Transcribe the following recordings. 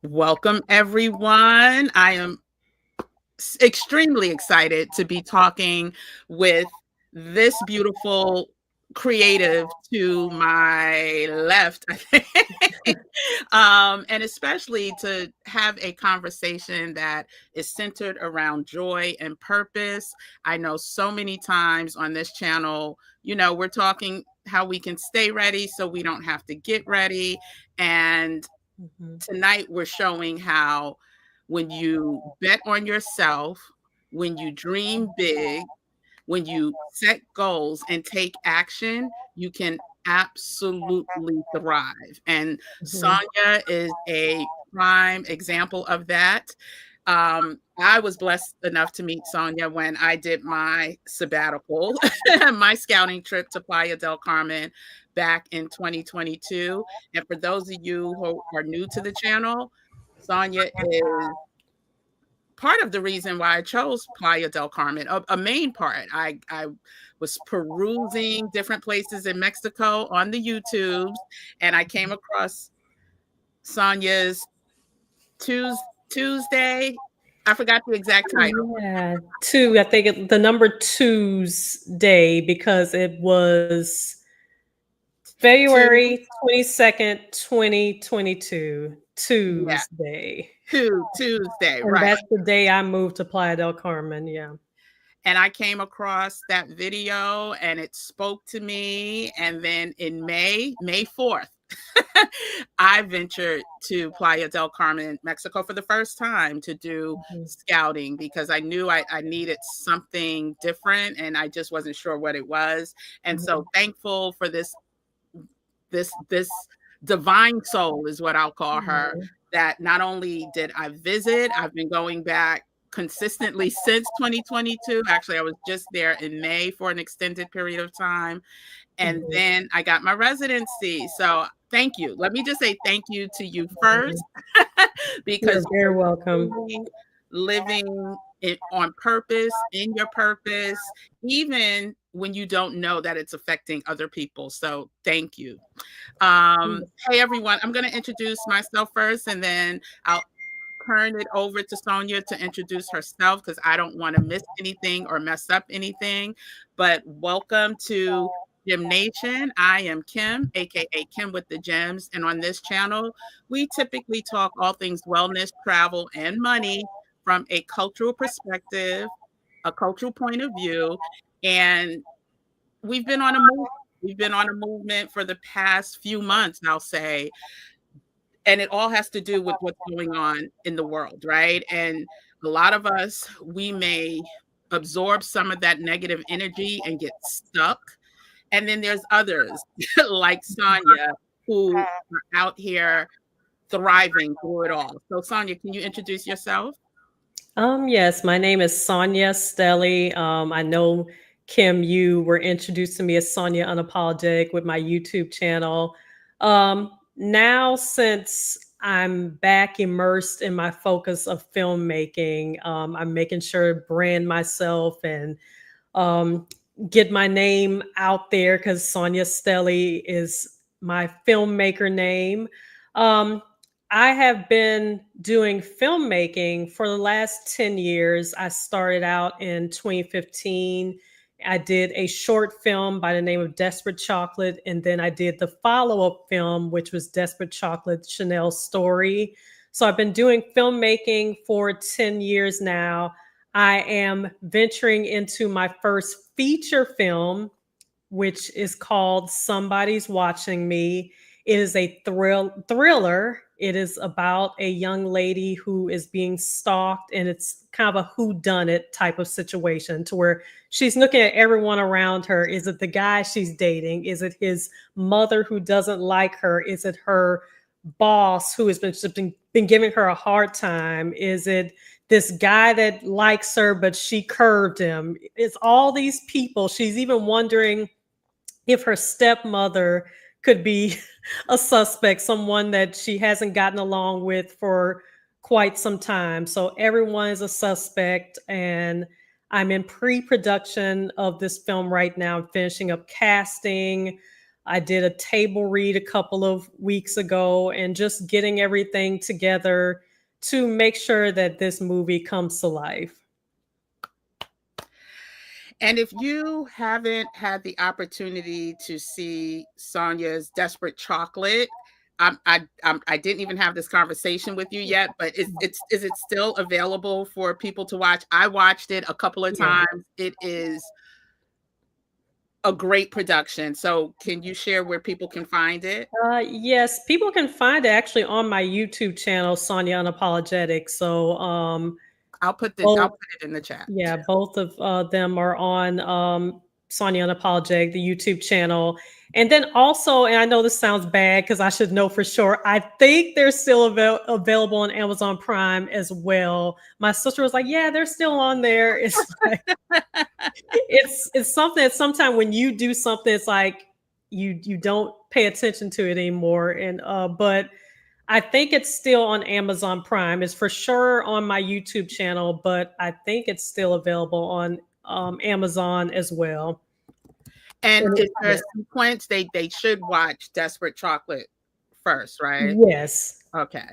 Welcome, everyone. I am extremely excited to be talking with this beautiful creative to my left, I think. And especially to have a conversation that is centered around joy and purpose. I know so many times on this channel, we're talking how we can stay ready so we don't have to get ready. And Mhm. tonight we're showing how when you bet on yourself, when you dream big, when you set goals and take action, you can absolutely thrive. And Mhm. Sonia is a prime example of that. I was blessed enough to meet Sonia when I did my sabbatical, my scouting trip to Playa del Carmen back in 2022. And for those of you who are new to the channel, Sonia is part of the reason why I chose Playa del Carmen, a main part. I was perusing different places in Mexico on the YouTubes, and I came across Sonia's Tuesday. I forgot the exact title. Yeah, two. I think the number two's day because it was Two, February 22nd, 2022, yeah, Tuesday. Tuesday, And right. that's the day I moved to Playa del Carmen. Yeah. And I came across that video and it spoke to me. And then in May 4th, I ventured to Playa del Carmen, Mexico for the first time to do Mhm. scouting because I knew I needed something different and I just wasn't sure what it was. And so Mhm. thankful for this divine soul is what I'll call her, Mhm. that not only did I visit, I've been going back consistently since 2022. Actually, I was just there in May for an extended period of time. And Mhm. then I got my residency. So thank you. Let me just say thank you to you Mhm. first You're because very you're welcome. truly living it on purpose, in your purpose, even when you don't know that it's affecting other people. So thank you. Hey everyone, I'm going to introduce myself first and then I'll turn it over to Sonia to introduce herself because I don't want to miss anything or mess up anything. But welcome to Gem Nation. I am Kim, aka Kim with the Gems, and on this channel, we typically talk all things wellness, travel, and money from a cultural perspective, a cultural point of view, and we've been on a move. We've been on a movement for the past few months, I'll say, and it all has to do with what's going on in the world, right? And a lot of us, we may absorb some of that negative energy and get stuck. And then there's others like Sonia who are out here thriving through it all. So, Sonia, can you introduce yourself? Yes, my name is Sonia Stelly. I know Kim, you were introduced to me as Sonia Unapologetic with my YouTube channel. Now, since I'm back immersed in my focus of filmmaking, I'm making sure to brand myself and um, get my name out there because Sonia Stelly is my filmmaker name. Um, I have been doing filmmaking for the last 10 years. I started out in 2015. I did a short film by the name of Desperate Chocolate, and then I did the follow up film, which was Desperate Chocolate Chanel's Story. So I've been doing filmmaking for 10 years now. I am venturing into my first feature film, which is called Somebody's Watching Me. It is a thriller. It is about a young lady who is being stalked, and it's kind of a who done it type of situation to where she's looking at everyone around her. Is it the guy she's dating? Is it his mother who doesn't like her? Is it her boss who has been giving her a hard time? Is it this guy that likes her but she curved him? It's all these people. She's even wondering if her stepmother could be a suspect, someone that she hasn't gotten along with for quite some time. So everyone is a suspect, and I'm in pre-production of this film right now. I'm finishing up casting. I did a table read a couple of weeks ago, and just getting everything together to make sure that this movie comes to life. And if you haven't had the opportunity to see Sonya's Desperate Chocolate, I didn't even have this conversation with you yet, but is it still available for people to watch? I watched it a couple of Yeah. times. It is a great production. So can you share where people can find it? Yes, people can find it actually on my YouTube channel, Sonia Unapologetic. So, I'll both, put it in the chat. yeah, both of them are on Sonia Unapologetic, the YouTube channel. And then also, and I know this sounds bad because I should know for sure, I think they're still available on Amazon Prime as well. My sister was like, "Yeah, they're still on there." It's like it's something that sometimes when you do something, it's like you don't pay attention to it anymore. And but I think it's still on Amazon Prime. It's for sure on my YouTube channel, but I think it's still available on Amazon as well. And And is there a sequence they should watch Desperate Chocolate first, right? yes. Okay.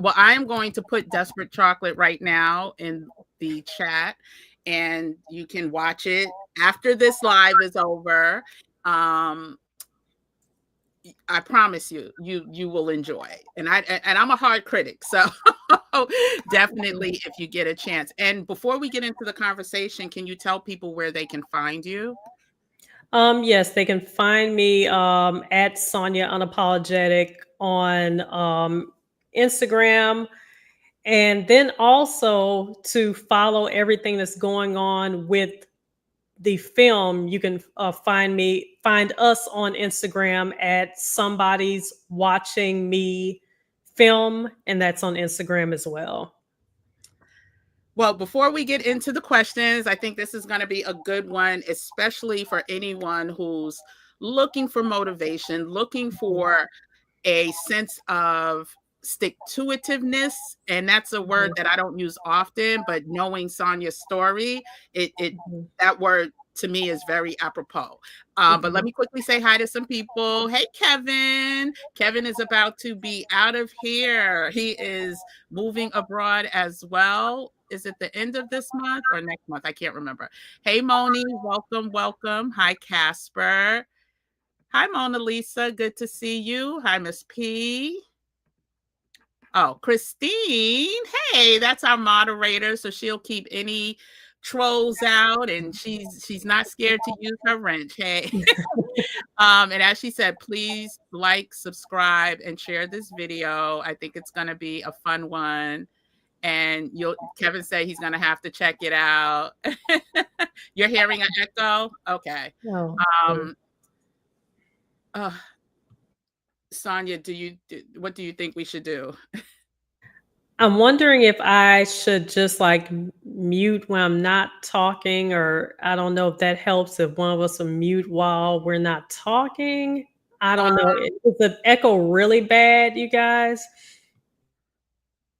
Well, I'm going to put Desperate Chocolate right now in the chat, and you can watch it after this live is over. Um, I promise you, you will enjoy. And I'm a hard critic, so definitely if you get a chance. And before we get into the conversation, can you tell people where they can find you? Yes, they can find me at Sonia Unapologetic on Instagram. And then also to follow everything that's going on with the film, you can find us on Instagram at somebody's watching me film, and that's on Instagram as well. Well, before we get into the questions, I think this is going to be a good one, especially for anyone who's looking for motivation, looking for a sense of stick to itiveness. And that's a word that I don't use often, but knowing Sonya's story, it Mhm. that word to me is very apropos. But let Mhm. me quickly say hi to some people. Hey, Kevin. Kevin is about to be out of here. He is moving abroad as well. Is it the end of this month or next month? I can't remember. Hey, Moni. Welcome, welcome. Hi, Casper. Hi, Mona Lisa. Good to see you. Hi, Miss P. Oh, Christine. Hey, that's our moderator, so she'll keep any trolls out, and she's not scared to use her wrench. Hey. And as she said, please like, subscribe, and share this video. I think it's gonna be a fun one. And Kevin said he's gonna have to check it out. You're hearing an echo? Okay. Oh, good. Um, uh, Sonia, what do you think we should do? I'm wondering if I should just like mute when I'm not talking, or I don't know if that helps if one of us will mute while we're not talking. I don't know. Is the echo really bad, you guys?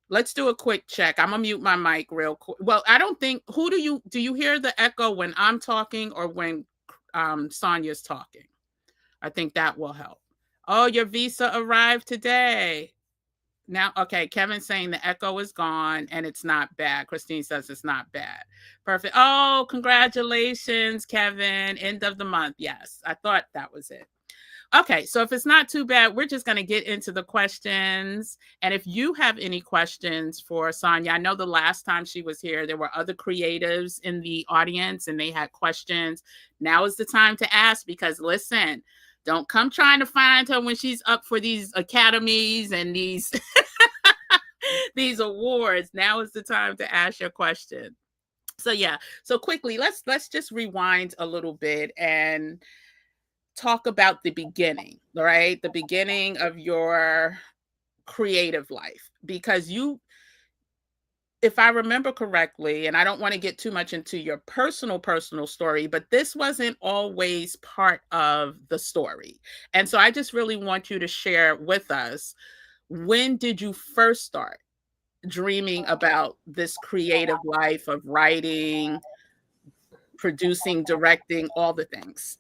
Let's do a quick check. I'm gonna mute my mic real quick. Well, I don't think who do you hear the echo when I'm talking or when Sonia's talking? I think that will help. Oh, your visa arrived today. Now, okay, Kevin's saying the echo is gone and it's not bad. Christine says it's not bad. Perfect. Oh, congratulations, Kevin. End of the month. Yes, I thought that was it. Okay, so if it's not too bad, we're just going to get into the questions. And if you have any questions for Sonia, I know the last time she was here, there were other creatives in the audience and they had questions. Now is the time to ask because listen, don't come trying to find her when she's up for these academies and these these awards. Now is the time to ask your question. So yeah, so quickly, let's just rewind a little bit and talk about the beginning, right? The beginning of your creative life. Because if I remember correctly, and I don't want to get too much into your personal story, but this wasn't always part of the story. And so I just really want you to share with us, when did you first start dreaming about this creative life of writing, producing, directing, all the things?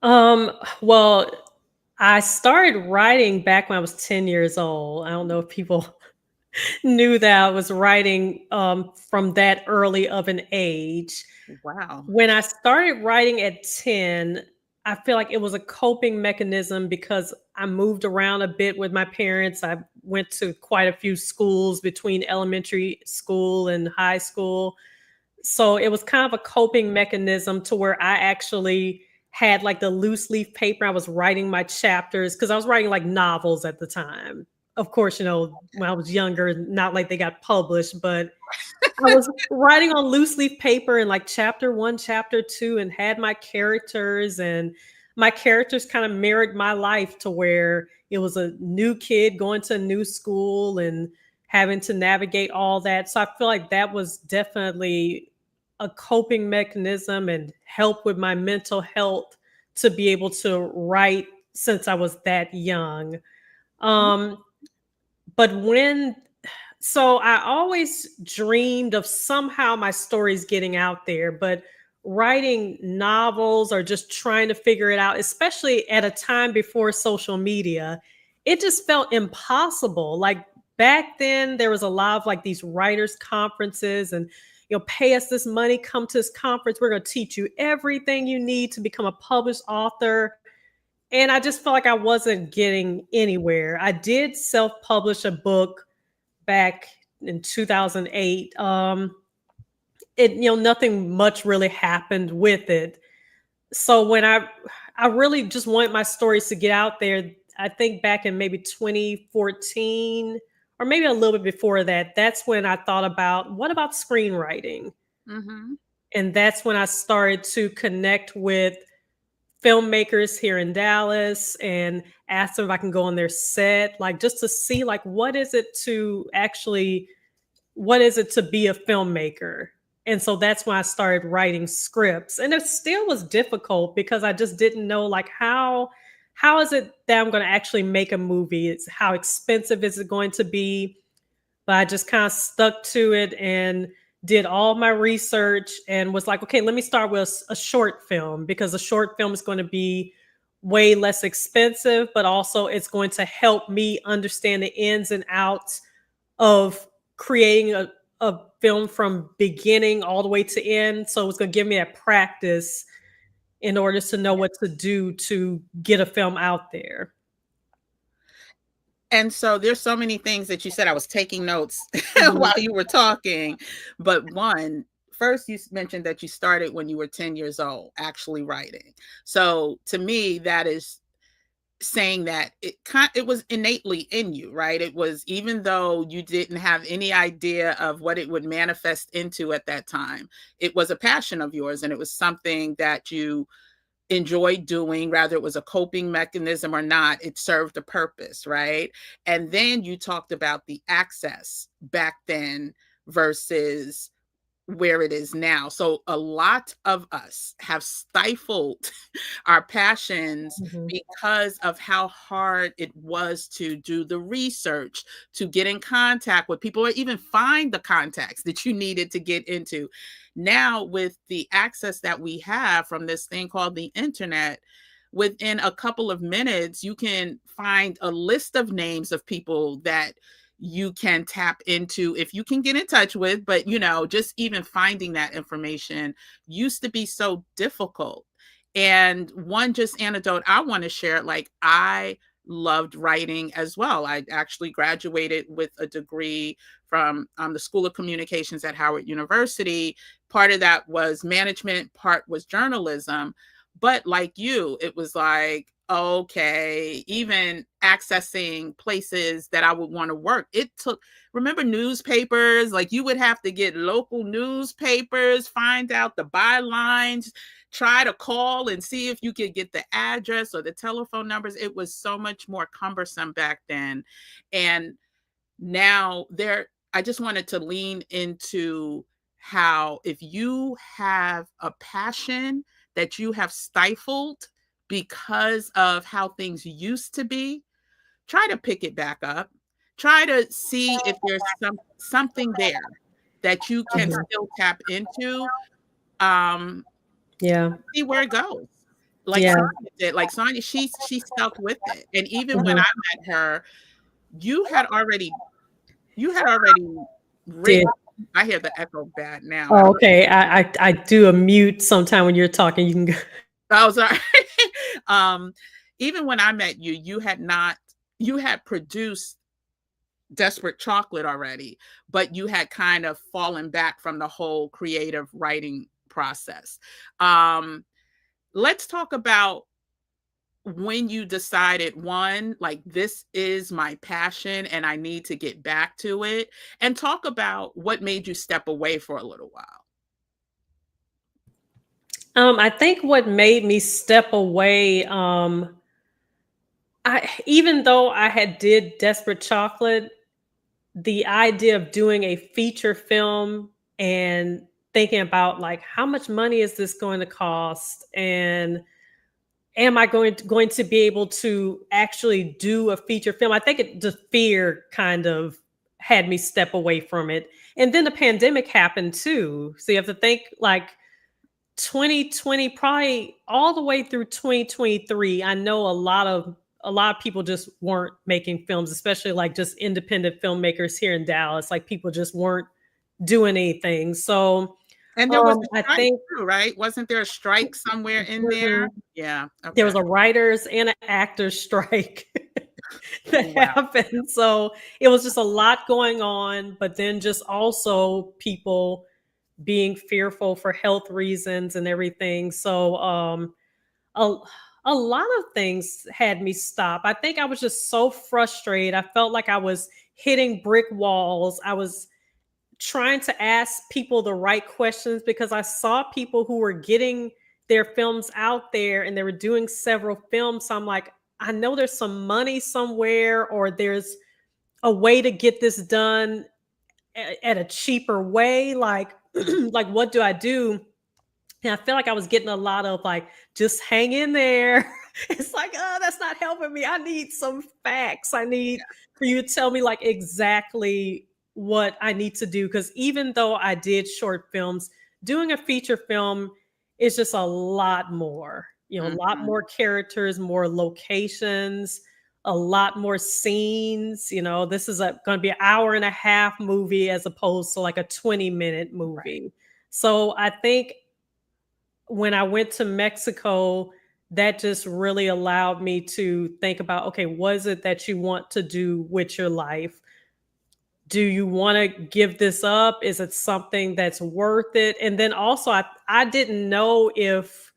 Um, well, I started writing back when I was 10 years old. I don't know if people knew that I was writing from that early of an age. Wow. When I started writing at 10, I feel like it was a coping mechanism because I moved around a bit with my parents. I went to quite a few schools between elementary school and high school. So it was kind of a coping mechanism to where I actually had like the loose leaf paper. I was writing my chapters because I was writing like novels at the time. Of course, when I was younger, not like they got published, but I was writing on loose leaf paper in like chapter 1, chapter 2, and had my characters, and my characters kind of mirrored my life to where it was a new kid going to a new school and having to navigate all that. So I feel like that was definitely a coping mechanism and help with my mental health to be able to write since I was that young. Um, but when so I always dreamed of somehow my stories getting out there, but writing novels or just trying to figure it out, especially at a time before social media, it just felt impossible. Like back then, there was a lot of like these writers' conferences and pay us this money, come to this conference. We're going to teach you everything you need to become a published author. And I just felt like I wasn't getting anywhere. I did self publish a book back in 2008. Nothing much really happened with it. So when I really just wanted my stories to get out there, I think back in maybe 2014 or maybe a little bit before that, that's when I thought about what about screenwriting? Mm-hmm. And that's when I started to connect with filmmakers here in Dallas and asked them if I can go on their set, like just to see like what is it to be a filmmaker? And so that's when I started writing scripts. And it still was difficult because I just didn't know like how is it that I'm going to actually make a movie? It's how expensive is it going to be? But I just kind of stuck to it and did all my research and was like, okay, let me start with a short film because a short film is going to be way less expensive, but also it's going to help me understand the ins and outs of creating a film from beginning all the way to end. So it's going to give me a practice in order to know what to do to get a film out there. And so there's so many things that you said. I was taking notes Mhm. while you were talking. But first you mentioned that you started when you were 10 years old actually writing. So to me, that is saying that it was innately in you, right? It was, even though you didn't have any idea of what it would manifest into at that time, it was a passion of yours, and it was something that you enjoyed doing, rather it was a coping mechanism or not, it served a purpose, right? And then you talked about the access back then versus where it is now. So a lot of us have stifled our passions Mhm. because of how hard it was to do the research, to get in contact with people, or even find the contacts that you needed to get into. Now, with the access that we have from this thing called the internet, within a couple of minutes, you can find a list of names of people that you can tap into if you can get in touch with. But, just even finding that information used to be so difficult. And one just anecdote I want to share, like, I loved writing as well. I actually graduated with a degree from the School of Communications at Howard University. Part of that was management, part was journalism. But like you, it was like, okay, even accessing places that I would want to work, remember newspapers? Like, you would have to get local newspapers, find out the bylines, try to call and see if you could get the address or the telephone numbers. It was so much more cumbersome back then. And now I just wanted to lean into how, if you have a passion that you have stifled because of how things used to be, try to pick it back up. Try to see if there's something there that you can Mhm. still tap into. um Yeah. See where it goes. like Yeah. Sonya did. Like Sonya, she stuck with it. And even when Mhm. I met her, you had already you had already Did. written. I hear the echo bad now. I Oh, don't okay. I do a mute sometime when you're talking. You can go. Oh, sorry. um, even when I met you, you had produced Desperate Chocolate already, but you had kind of fallen back from the whole creative writing process. Um, let's talk about when you decided, one, like this is my passion and I need to get back to it, and talk about what made you step away for a little while. I think what made me step away, I even though I had did Desperate Chocolate, the idea of doing a feature film and thinking about like how much money is this going to cost, and am I going to be able to actually do a feature film? I think the fear kind of had me step away from it. And then the pandemic happened too. So you have to think like 2020, probably all the way through 2023. I know a lot of people just weren't making films, especially like just independent filmmakers here in Dallas. Like people just weren't doing anything. So And there was a I strike think too, right? Wasn't there a strike somewhere in there? mhm, Yeah. there Okay. was a writers and an actors strike that Wow. happened. So it was just a lot going on, but then just also people being fearful for health reasons and everything. So a, a lot of things had me stop. I think I was just so frustrated. I felt like I was hitting brick walls. I was trying to ask people the right questions because I saw people who were getting their films out there and they were doing several films. So I'm like, I know there's some money somewhere, or there's a way to get this done at a cheaper way. Like, like what do I do? And I feel like I was getting a lot of like, just hang in there. It's like, oh, that's not helping me. I need some facts. I need for you to tell me like exactly what I need to do. Because even though I did short films, doing a feature film is just a lot more, a lot Mhm. more characters, more locations, a lot more scenes. This is going to be an hour and a half movie as opposed to like a 20-minute Right. movie. So I think when I went to Mexico, that just really allowed me to think about, okay, what is it that you want to do with your life? Do you want to give this up? Is it something that's worth it? And then also, I didn't know if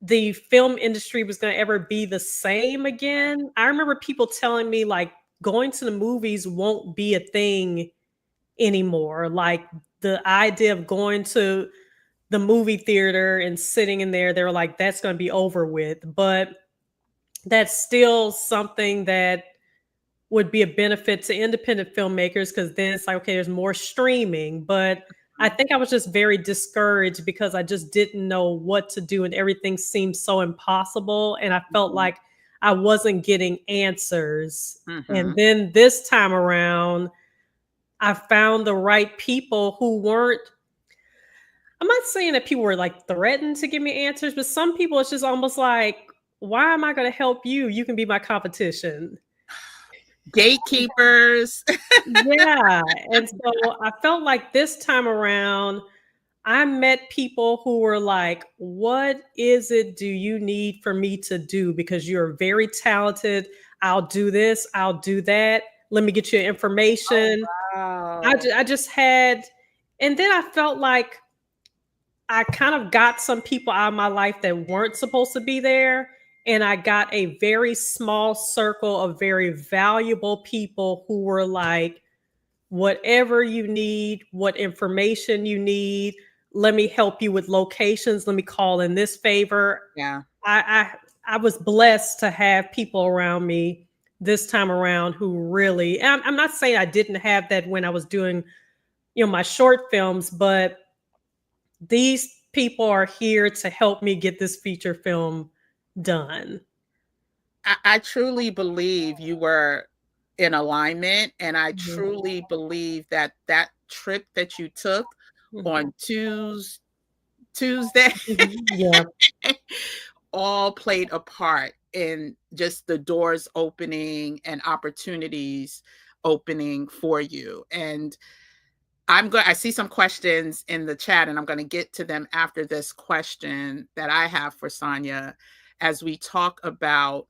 the film industry was going to ever be the same again. I remember people telling me, like, going to the movies won't be a thing anymore. Like, the idea of going to the movie theater and sitting in there, they were like, that's going to be over with. But that's still something that would be a benefit to independent filmmakers because then it's like, okay, there's more streaming. But I Mhm. think I was just very discouraged because I just didn't know what to do and everything seemed so impossible. And I felt Mhm. like I wasn't getting answers. And Mhm. then this time around, I found the right people who weren't. I'm not saying that people were like threatened to give me answers, but some people it's just almost like, why am I going to help you? You can be my competition. Gatekeepers. Yeah. And so I felt like this time around, I met people who were like, what is it do you need for me to do? Because you're very talented. I'll do this, I'll do that. Let me get you Oh, information. wow. I just had, and then I felt like I kind of got some people out of my life that weren't supposed to be there. And I got a very small circle of very valuable people who were like, whatever you need, what information you need, let me help you with locations. Let me call in this favor. Yeah. I was blessed to have people around me this time around who really, and I'm not saying I didn't have that when I was doing, my short films, but these people are here to help me get this feature film done. I truly believe you were in alignment, and I Mhm, truly believe that that trip that you took mhm, on Tuesday mhm. Yeah. all played a part in just the doors opening and opportunities opening for you. And I see some questions in the chat, and I'm going to get to them after this question that I have for Sonia as we talk about,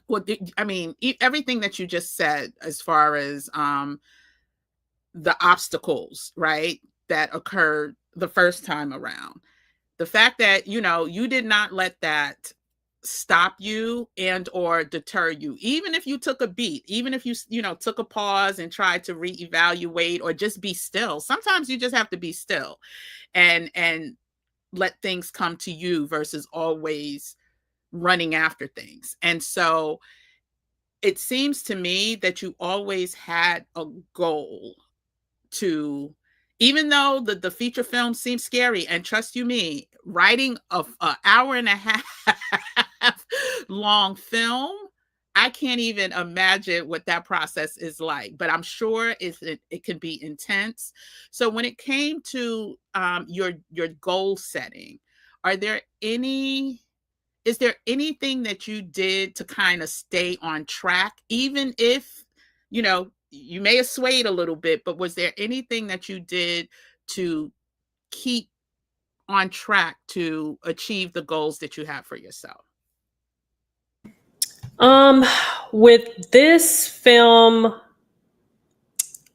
well, I mean, everything that you just said as far as the obstacles, right, that occurred the first time around. The fact that, you did not let that stop you and or deter you, even if you took a beat, even if you took a pause and tried to reevaluate or just be still. Sometimes you just have to be still and let things come to you versus always running after things. And so it seems to me that you always had a goal to, even though the feature film seems scary, and trust you me, writing a hour and a half long film, I can't even imagine what that process is like, but I'm sure it can be intense. So when it came to your goal setting, are there any is there anything that you did to kind of stay on track, even if, you may have swayed a little bit, but was there anything that you did to keep on track to achieve the goals that you have for yourself? Um, with this film,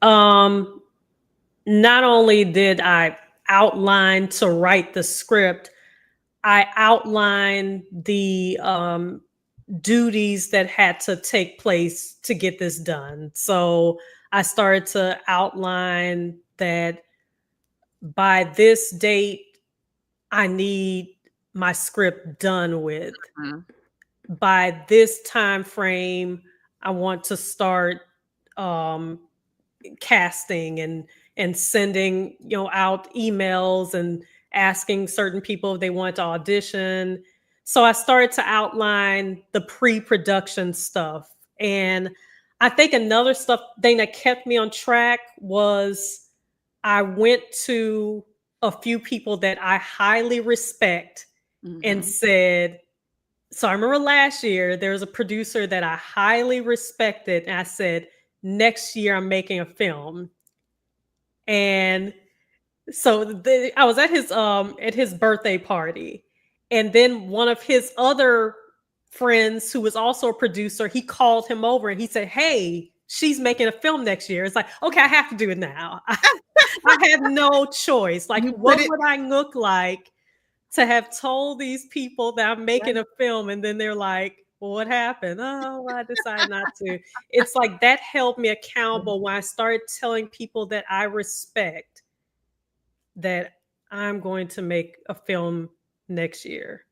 um, not only did I outline to write the script, I outlined the duties that had to take place to get this done. So I started to outline that by this date, I need my script done with. Mhm. By this time frame, I want to start um, casting and sending out emails and asking certain people if they want to audition. So I started to outline the pre-production stuff. And I think another thing that kept me on track was I went to a few people that I highly respect and Mhm. said, so I remember last year there was a producer that I highly respected, and I said, next year I'm making a film. And so I was at his birthday party, and then one of his other friends who was also a producer, he called him over and he said, "Hey, she's making a film next year." It's like, okay, I have to do it now. I have no choice. Like, You put what it would I look like to have told these people that I'm making right. a film, and then they're like, well, what happened? Oh, I decided not to. It's like that held me accountable when I started telling people that I respect that I'm going to make a film next year.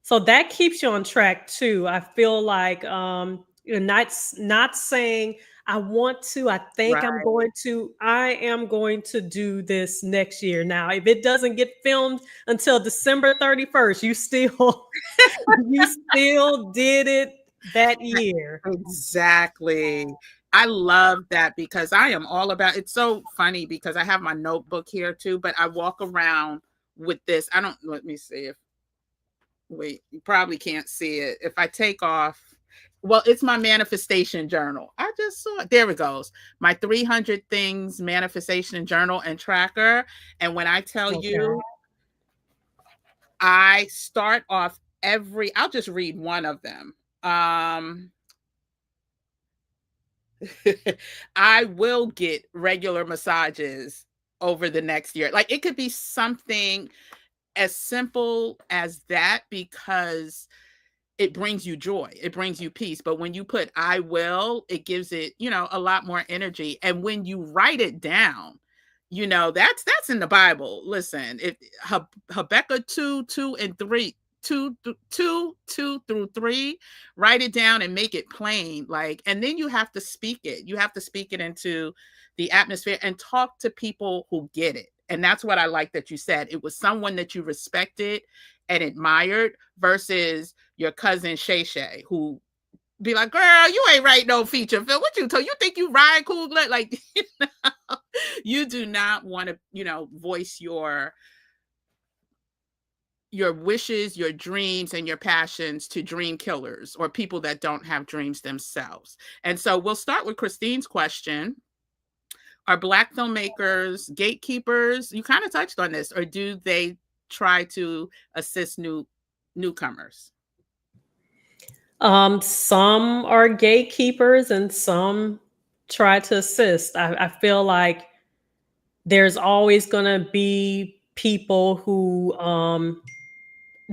So that keeps you on track too. I feel like you're not saying I want to, I think I'm Right. going to, I am going to do this next year. Now, if it doesn't get filmed until December 31st, you still you still did it that year. Exactly. I love that because I am all about, it's so funny because I have my notebook here too, but I walk around with this. I don't, let me see if, wait, you probably can't see it. If I take off, well, it's my manifestation journal. I just saw it. There it goes. My 300 things manifestation journal and tracker. And when I tell Okay. you, I start off I'll just read one of them. I will get regular massages over the next year. Like it could be something as simple as that because it brings you joy. It brings you peace. But when you put I will, it gives it, a lot more energy. And when you write it down, that's in the Bible. Listen, if Habakkuk 2:2 and 3, 2:2 through 3, write it down and make it plain. Like, and then you have to speak it. You have to speak it into the atmosphere and talk to people who get it. And that's what I like that you said. It was someone that you respected and admired versus your cousin Shay Shay, who be like, girl, you ain't write no feature film. What you told you think you ride cool? Like, you do not want to, voice your wishes, your dreams, and your passions to dream killers or people that don't have dreams themselves. And so we'll start with Christine's question. Are Black filmmakers gatekeepers? You kind of touched on this, or do they try to assist newcomers? Some are gatekeepers and some try to assist. I feel like there's always going to be people who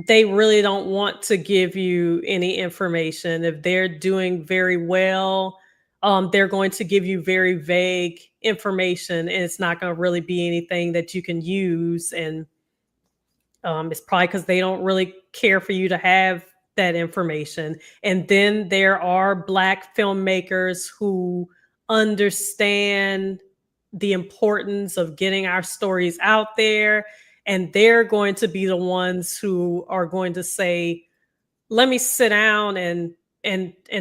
they really don't want to give you any information. If they're doing very well, they're going to give you very vague information, and it's not going to really be anything that you can use. And it's probably because they don't really care for you to have that information. And then there are Black filmmakers who understand the importance of getting our stories out there. And they're going to be the ones who are going to say, let me sit down and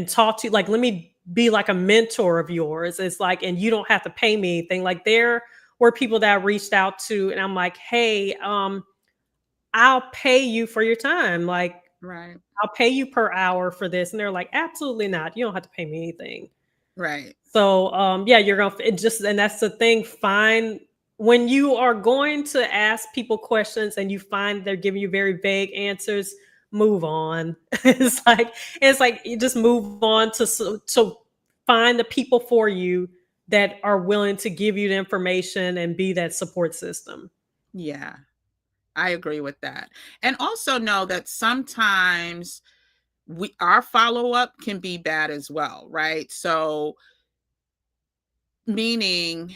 talk to you. Like, let me be like a mentor of yours. It's like, and you don't have to pay me anything. Like, there were people that I reached out to, and I'm like, hey, I'll pay you for your time. Like, Right, I'll pay you per hour for this. And they're like, absolutely not. You don't have to pay me anything. right, So, yeah, you're going to just, and that's the thing. Find when you are going to ask people questions and you find they're giving you very vague answers, move on. it's like you just move on to find the people for you that are willing to give you the information and be that support system. yeah, I agree with that. And also know that sometimes our follow-up can be bad as well, right? So meaning,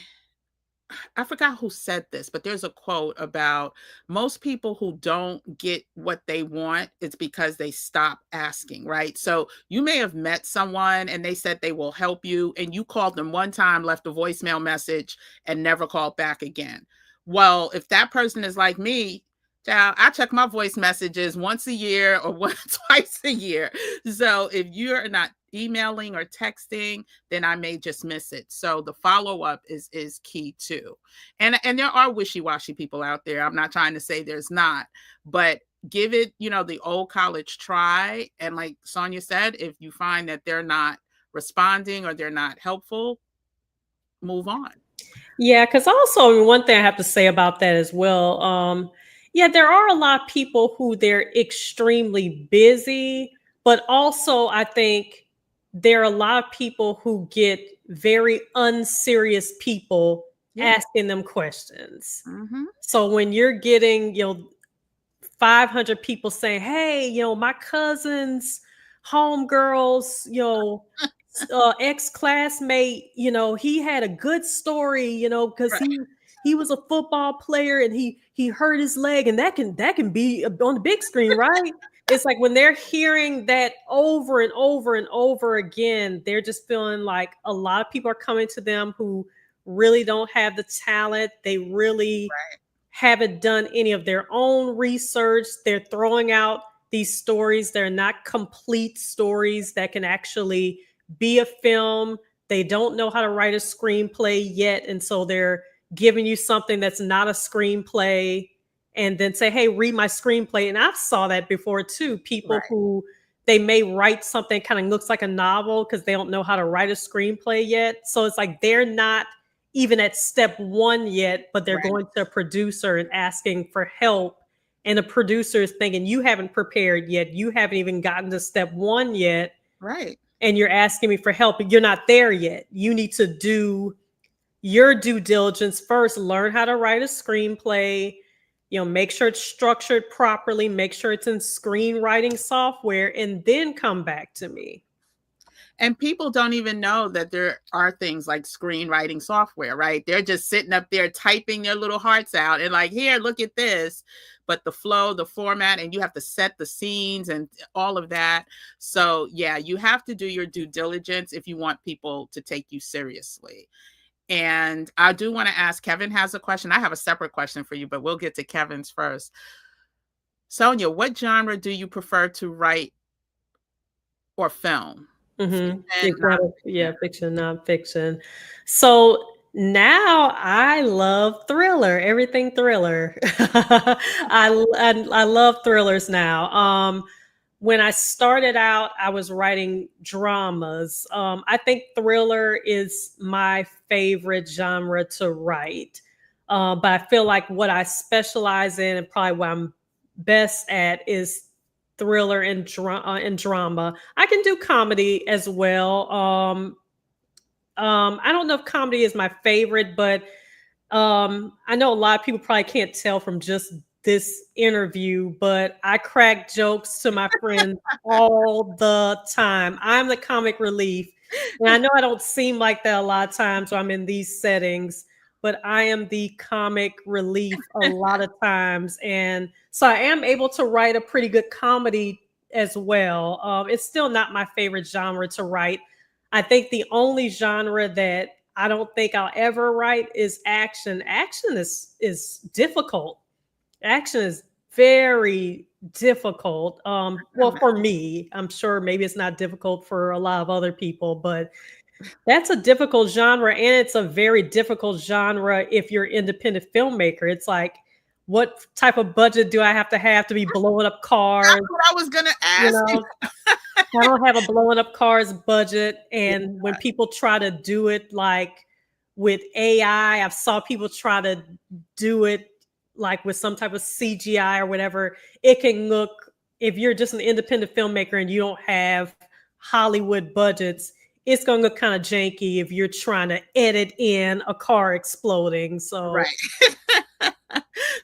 I forgot who said this, but there's a quote about most people who don't get what they want, it's because they stop asking, right? So you may have met someone and they said they will help you, and you called them one time, left a voicemail message, and never called back again. Well, if that person is like me, child, I check my voice messages once a year or once, twice a year. So if you're not emailing or texting, then I may just miss it. So the follow up is key too. And there are wishy-washy people out there. I'm not trying to say there's not, but give it, the old college try. And like Sonia said, if you find that they're not responding or they're not helpful, move on. Yeah, because also one thing I have to say about that as well. Yeah, there are a lot of people who they're extremely busy, but also I think there are a lot of people who get very unserious people Yeah. asking them questions. Hmm. So when you're getting, 500 people saying, hey, my cousin's homegirls, ex-classmate, he had a good story, because Right. he was a football player and he hurt his leg, and that can be on the big screen, right? It's like when they're hearing that over and over and over again, they're just feeling like a lot of people are coming to them who really don't have the talent. They really haven't done any of their own research. They're throwing out these stories. They're not complete stories that can actually be a film. They don't know how to write a screenplay yet. And so they're giving you something that's not a screenplay and then say, hey, read my screenplay. And I've saw that before too. People Right. who they may write something kind of looks like a novel because they don't know how to write a screenplay yet. So it's like they're not even at step one yet, but they're Right. going to a producer and asking for help. And the producer is thinking, you haven't prepared yet. You haven't even gotten to step one yet. Right. And you're asking me for help, but you're not there yet. You need to do your due diligence first, learn how to write a screenplay, make sure it's structured properly, make sure it's in screenwriting software, and then come back to me. And people don't even know that there are things like screenwriting software, right? They're just sitting up there typing their little hearts out and like, here, look at this. But the flow, the format, and you have to set the scenes and all of that. So, yeah, you have to do your due diligence if you want people to take you seriously. And I do want to ask, Kevin has a question. I have a separate question for you, but we'll get to Kevin's first. Sonia, what genre do you prefer to write or film? Mm-hmm. Fiction, Exactly. nonfiction? Yeah, fiction, nonfiction. So Now I love thriller, everything thriller. I love thrillers now. When I started out, I was writing dramas. I think thriller is my favorite genre to write. But I feel like what I specialize in and probably what I'm best at is thriller and drama. I can do comedy as well. I don't know if comedy is my favorite, but I know a lot of people probably can't tell from just this interview, but I crack jokes to my friends all the time. I'm the comic relief. And I know I don't seem like that a lot of times when I'm in these settings, but I am the comic relief a lot of times. And so I am able to write a pretty good comedy as well. It's still not my favorite genre to write. I think the only genre that I don't think I'll ever write is action. Action is difficult. Action is very difficult. Well, for me, I'm sure maybe it's not difficult for a lot of other people, but that's a difficult genre, and it's a very difficult genre if you're an independent filmmaker. It's like, what type of budget do I have to be blowing up That's cars? what I was gonna You ask you. know, I don't have a blowing up cars budget. Yeah, And when people try to do it like with AI, I've saw people try to do it like with some type of CGI or whatever. It can look, if you're just an independent filmmaker and you don't have Hollywood budgets, it's going to look kind of janky if you're trying to edit in a car exploding. So, right.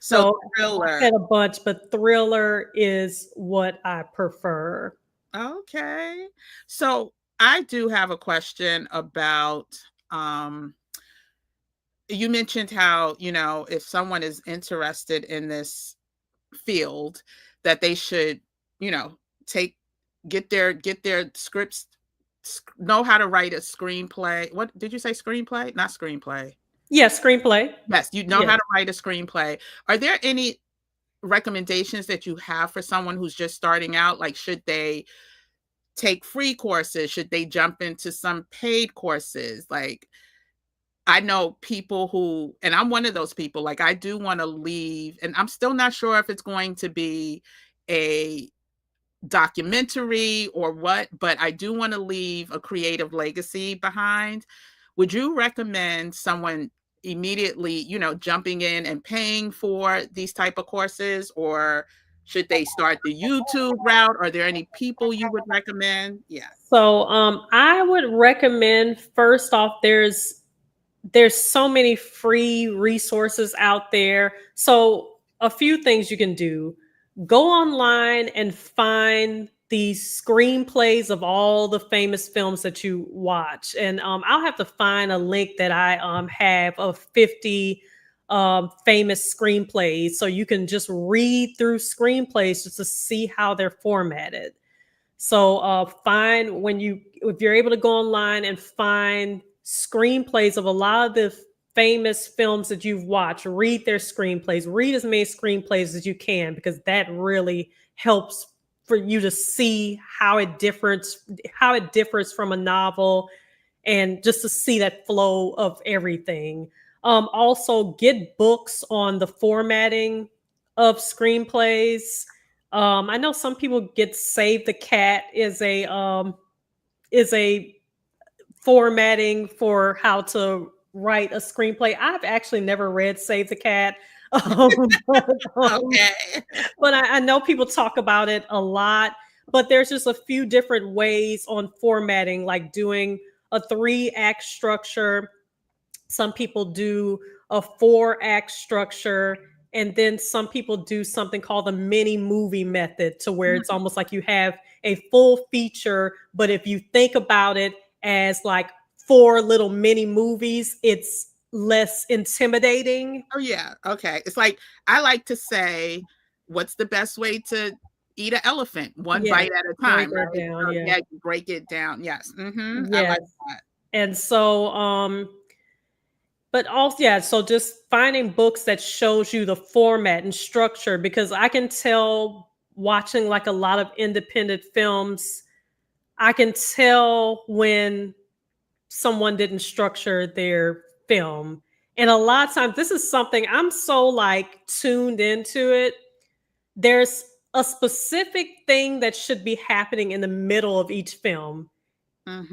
So so I thriller. said a bunch, but thriller is what I prefer. Okay. So I do have a question about um you mentioned how, if someone is interested in this field, that they should, you know, take get their scripts, know how to write a screenplay. What did you say? Screenplay? Not screenplay. Yeah, screenplay. Yes, you know Yeah. how to write a screenplay. Are there any recommendations that you have for someone who's just starting out? Like, should they take free courses? Should they jump into some paid courses? Like, I know people who, and I'm one of those people, like, I do want to leave, and I'm still not sure if it's going to be a documentary or what, but I do want to leave a creative legacy behind. Would you recommend someone immediately, jumping in and paying for these type of courses, or should they start the YouTube route? Are there any people you would recommend? Yeah. So I would recommend, first off, there's so many free resources out there. So a few things you can do. Go online and find the screenplays of all the famous films that you watch. And I'll have to find a link that I have of 50 famous screenplays. So you can just read through screenplays just to see how they're formatted. So find when you if you're able to go online and find screenplays of a lot of the famous films that you've watched, read their screenplays, read as many screenplays as you can, because that really helps for you to see how it differs from a novel, and just to see that flow of everything. Also, get books on the formatting of screenplays. I know some people get Save the Cat is a formatting for how to write a screenplay. I've actually never read Save the Cat, but, Okay. I know people talk about it a lot. But there's just a few different ways on formatting, like doing a 3-act structure. Some people do a 4-act structure, and then some people do something called the mini movie method, to where it's almost like you have a full feature, but if you think about it as like 4 little mini movies, it's less intimidating. Oh, yeah. Okay. It's like, I like to say, what's the best way to eat an elephant? One Yes, bite at a break time, that right? down. So, Yeah. yeah, you break it down. Yes. I Yes. like that. And so but also, yeah, so just finding books that shows you the format and structure, because I can tell, watching like a lot of independent films, I can tell when someone didn't structure their film. And a lot of times, this is something I'm so like tuned into it. There's a specific thing that should be happening in the middle of each film.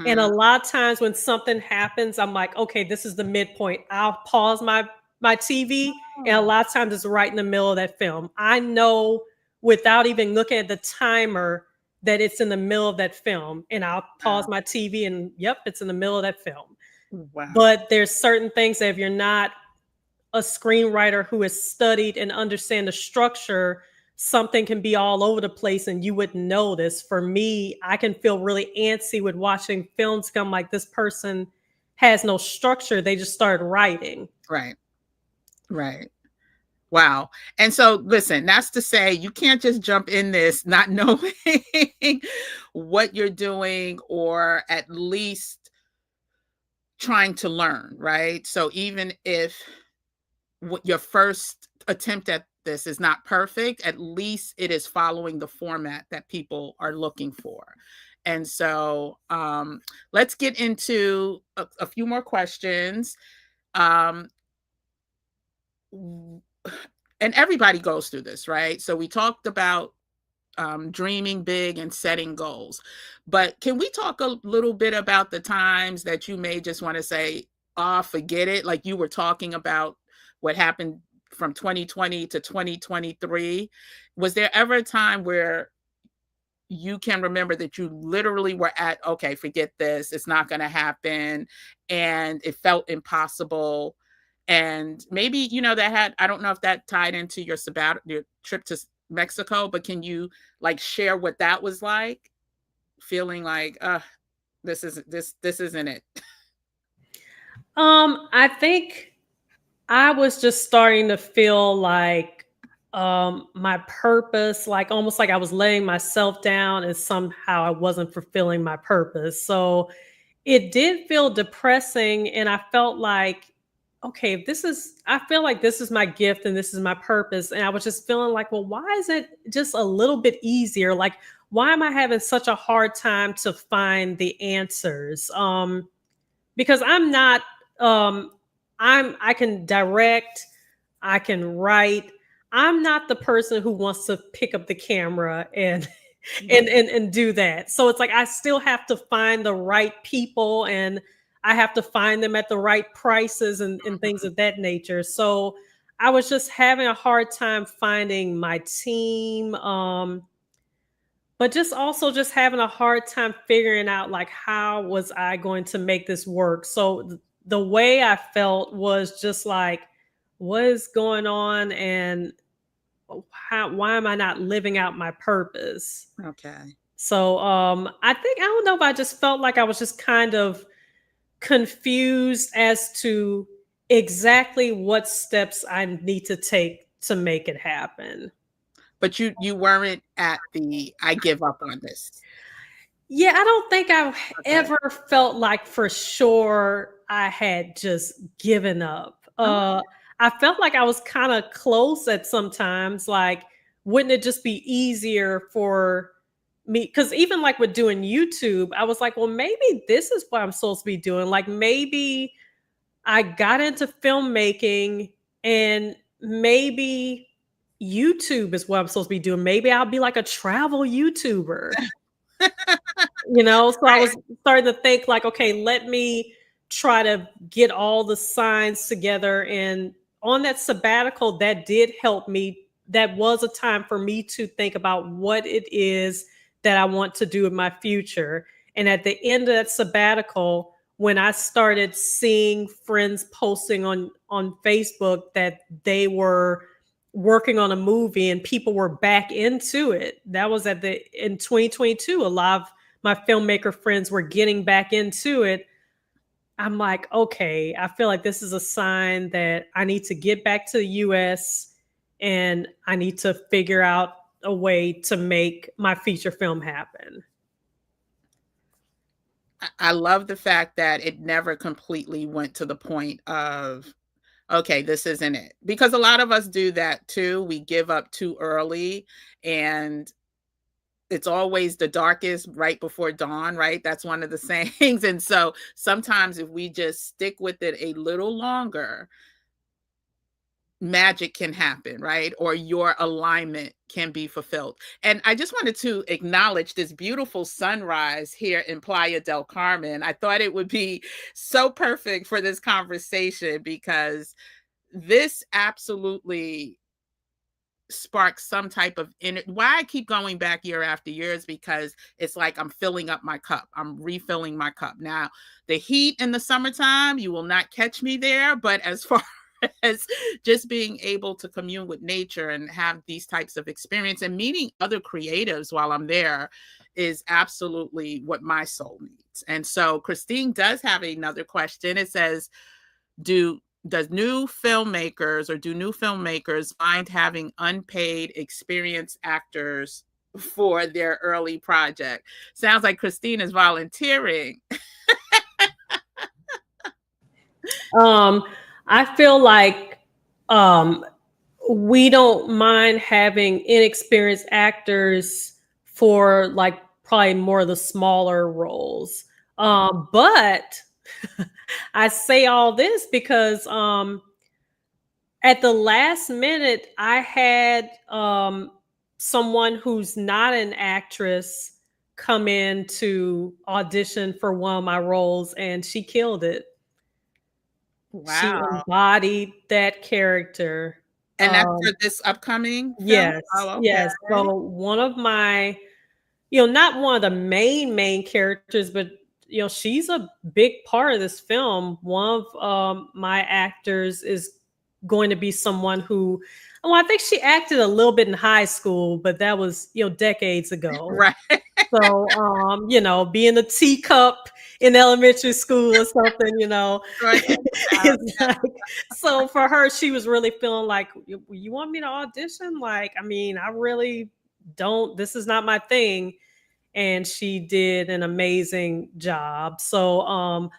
And a Mhm. lot of times when something happens, I'm like, okay, this is the midpoint. I'll pause my TV, and a Oh, lot of times it's right in the middle of that film. I know without even looking at the timer that it's in the middle of that film, and I'll pause wow. my TV, and yep, it's in the middle of that film. Wow. But there's certain things that if you're not a screenwriter who has studied and understand the structure, something can be all over the place and you wouldn't notice. For me, I can feel really antsy with watching films come like this person has no structure. They just started writing. Right. Right. Wow. And so listen, that's to say you can't just jump in this not knowing what you're doing or at least trying to learn, right? So even if what your first attempt at this is not perfect, at least it is following the format that people are looking for. And so let's get into a few more questions. Um, w- and everybody goes through this, right? So we talked about dreaming big and setting goals. But can we talk a little bit about the times that you may just want to say, oh, forget it? Like you were talking about what happened from 2020 to 2023. Was there ever a time where you can remember that you literally were at, okay, forget this, it's not going to happen, and it felt impossible? And maybe, that had, I don't know if that tied into your your trip to Mexico, but can you like share what that was like, feeling like, this isn't it? I think I was just starting to feel like my purpose, like almost like I was letting myself down and somehow I wasn't fulfilling my purpose. So it did feel depressing, and I felt like, okay, I feel like this is my gift and this is my purpose. And I was just feeling like, well, why is it just a little bit easier? Like, why am I having such a hard time to find the answers? Because I'm not, um, I can direct, I can write. I'm not the person who wants to pick up the camera and and do that. So it's like I still have to find the right people, and I have to find them at the right prices and things Mhm. of that nature. So I was just having a hard time finding my team. But just also just having a hard time figuring out like how was I going to make this work. So the way I felt was just like, what is going on, and why am I not living out my purpose? Okay. So I think, I don't know, if I just felt like I was just kind of confused as to exactly what steps I need to take to make it happen. But you weren't at the I give up on this. Yeah, I don't think I've Okay. ever felt like for sure I had just given up. Okay. I felt like I was kind of close at sometimes. Like, wouldn't it just be easier for me? Because even like with doing YouTube, I was like, well, maybe this is what I'm supposed to be doing. Like, maybe I got into filmmaking, and maybe YouTube is what I'm supposed to be doing. Maybe I'll be like a travel YouTuber. So I Right. was starting to think like, okay, let me try to get all the signs together. And on that sabbatical, that did help me. That was a time for me to think about what it is that I want to do in my future. And at the end of that sabbatical, when I started seeing friends posting on Facebook that they were working on a movie and people were back into it, that was in 2022. A lot of my filmmaker friends were getting back into it. I'm like, okay, I feel like this is a sign that I need to get back to the US, and I need to figure out a way to make my feature film happen. I love the fact that it never completely went to the point of, okay, this isn't it. Because a lot of us do that too. We give up too early, and it's always the darkest right before dawn, right? That's one of the sayings. And so sometimes if we just stick with it a little longer, magic can happen, right? Or your alignment can be fulfilled. And I just wanted to acknowledge this beautiful sunrise here in Playa del Carmen. I thought it would be so perfect for this conversation because this absolutely sparks some type of why I keep going back year after year is because it's like I'm filling up my cup. I'm refilling my cup. Now, the heat in the summertime, you will not catch me there, but as far as just being able to commune with nature and have these types of experience and meeting other creatives while I'm there is absolutely what my soul needs. And so Christine does have another question. It says, do does new filmmakers or do new filmmakers mind having unpaid experienced actors for their early project? Sounds like Christine is volunteering. Um, I feel like um, we don't mind having inexperienced actors for like probably more of the smaller roles. But I say all this because at the last minute, I had someone who's not an actress come in to audition for one of my roles, and she killed it. She Wow. embodied that character. And that's for Um, this upcoming film? yes, Oh, okay. yes. So one of my, not one of the main characters, but she's a big part of this film. One of my actors is going to be someone who, well, I think she acted a little bit in high school, but that was decades ago. Right. So, being a teacup in elementary school or something, Right. it's like, so for her, she was really feeling like, you want me to audition? Like, I mean, I really don't, this is not my thing. And she did an amazing job. So,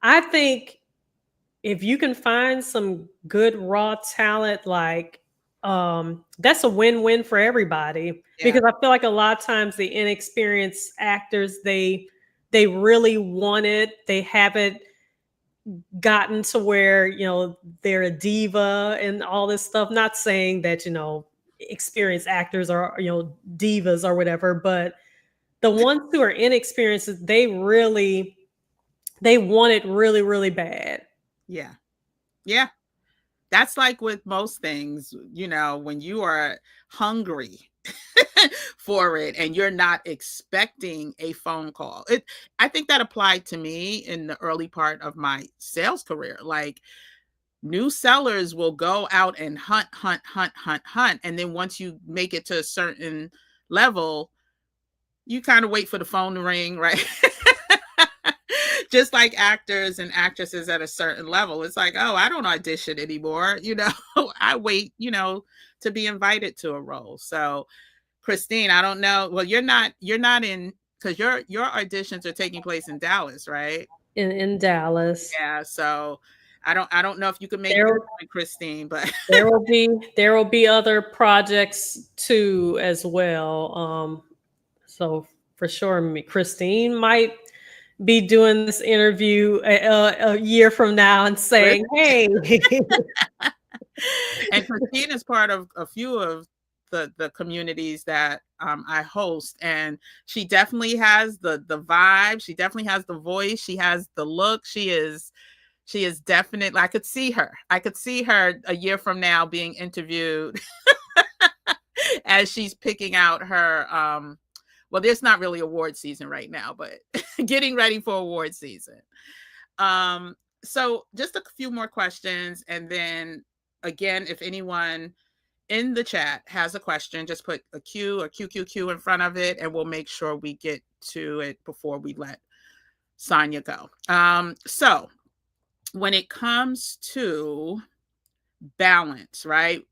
I think if you can find some good raw talent, like that's a win-win for everybody, Yeah. because I feel like a lot of times the inexperienced actors, they really want it, they haven't gotten to where they're a diva and all this stuff. Not saying that experienced actors are divas or whatever, but the ones who are inexperienced, they want it really, really bad. Yeah. Yeah. That's like with most things, when you are hungry for it and you're not expecting a phone call. I think that applied to me in the early part of my sales career. Like new sellers will go out and hunt, hunt, hunt, hunt, hunt. And then once you make it to a certain level, you kind of wait for the phone to ring, right? Just like actors and actresses at a certain level. It's like, oh, I don't audition anymore. I wait, to be invited to a role. So Christine, I don't know. Well, you're not in, because your auditions are taking place in Dallas, right? In Dallas. Yeah. So I don't know if you can make There this one, Christine, but there will be other projects too as well. So for sure, Christine might be doing this interview a year from now and saying, "Hey." and Christine is part of a few of the communities that I host, and she definitely has the vibe. She definitely has the voice. She has the look. She is definitely. I could see her. I could see her a year from now being interviewed as she's picking out her. Well, there's not really award season right now, but getting ready for award season. Um, so just a few more questions, and then again, if anyone in the chat has a question, just put a Q or QQQ in front of it, and we'll make sure we get to it before we let Sonia go. So when it comes to balance, right?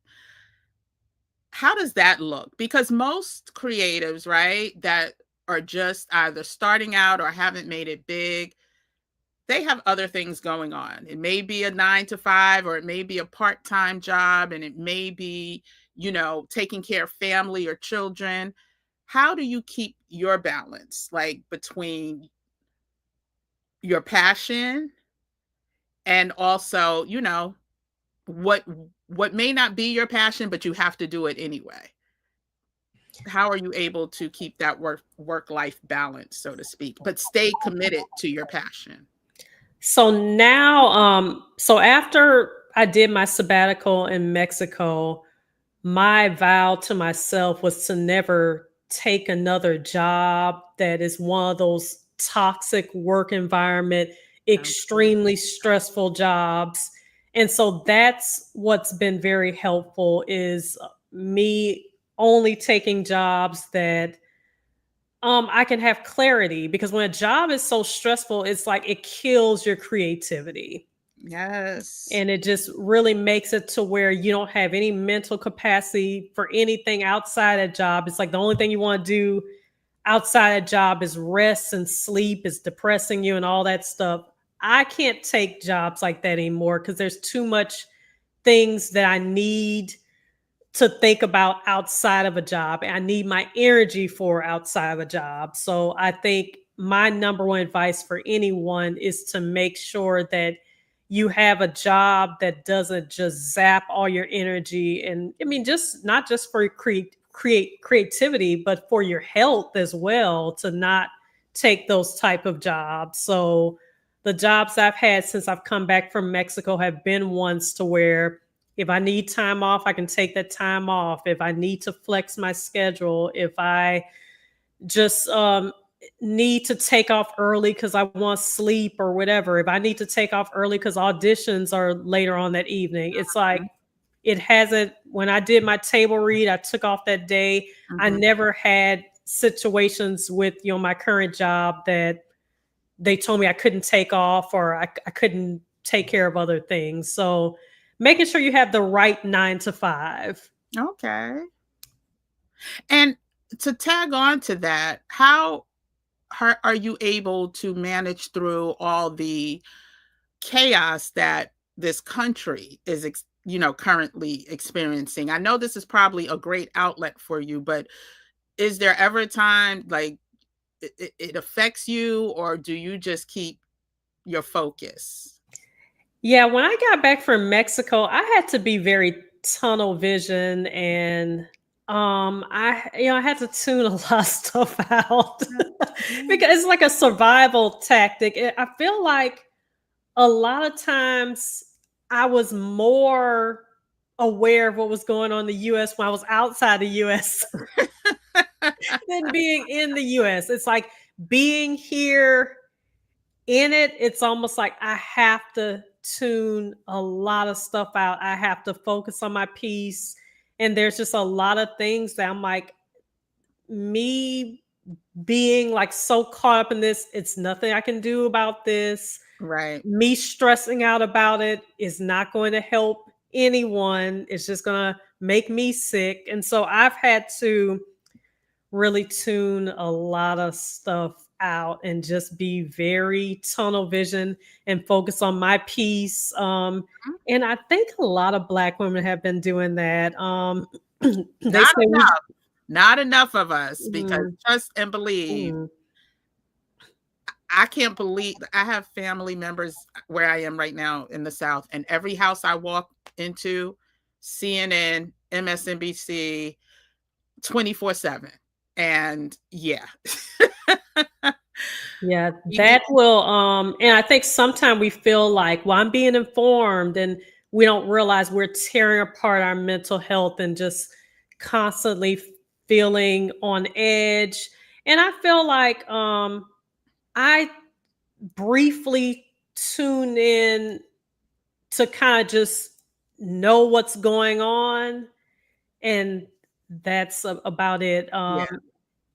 How does that look? Because most creatives, right, that are just either starting out or haven't made it big, they have other things going on. It may be a 9 to 5, or it may be a part-time job, and it may be, taking care of family or children. how do you keep your balance, like between your passion and also, what what may not be your passion, but you have to do it anyway? How are you able to keep that work life balance, so to speak, but stay committed to your passion? So now, so after I did my sabbatical in Mexico, my vow to myself was to never take another job that is one of those toxic work environment, Okay. extremely stressful jobs. And so that's what's been very helpful is me only taking jobs that I can have clarity, because when a job is so stressful, it's like it kills your creativity. Yes. And it just really makes it to where you don't have any mental capacity for anything outside a job. It's like the only thing you want to do outside a job is rest and sleep, is depressing you and all that stuff. I can't take jobs like that anymore because there's too much things that I need to think about outside of a job. And I need my energy for outside of a job. So I think my number one advice for anyone is to make sure that you have a job that doesn't just zap all your energy. And I mean, just not just for creativity, but for your health as well, to not take those type of jobs. So the jobs I've had since I've come back from Mexico have been ones to where if I need time off, I can take that time off. If I need to flex my schedule, if I just need to take off early because I want sleep or whatever, if I need to take off early because auditions are later on that evening, it's like Mhm, it hasn't. When I did my table read, I took off that day. I mhm. never had situations with my current job that they told me I couldn't take off or I couldn't take care of other things. So making sure you have the right 9 to 5. Okay. And to tag on to that, how are you able to manage through all the chaos that this country is currently experiencing? I know this is probably a great outlet for you, but is there ever a time like it affects you, or do you just keep your focus? Yeah, when I got back from Mexico, I had to be very tunnel vision, and I had to tune a lot of stuff out Yeah, yeah. because it's like a survival tactic. I feel like a lot of times I was more aware of what was going on in the US when I was outside the US than being in the US. It's like being here in it, it's almost like I have to tune a lot of stuff out. I have to focus on my piece. And there's just a lot of things that I'm like, me being like so caught up in this, it's nothing I can do about this. Right. Me stressing out about it is not going to help anyone. It's just going to make me sick. And so I've had to really tune a lot of stuff out and just be very tunnel vision and focus on my piece. Mhm. And I think a lot of Black women have been doing that. They Not say we. enough. Not enough of us, because Mm, trust and believe, mm. I can't believe I have family members where I am right now in the South, and every house I walk into, CNN, MSNBC, 24/7. And yeah. Yeah, We that will and I think sometimes we feel like, well, I'm being informed, and we don't realize we're tearing apart our mental health and just constantly feeling on edge. And I feel like I briefly tune in to kind of just know what's going on, and that's about it. Yeah.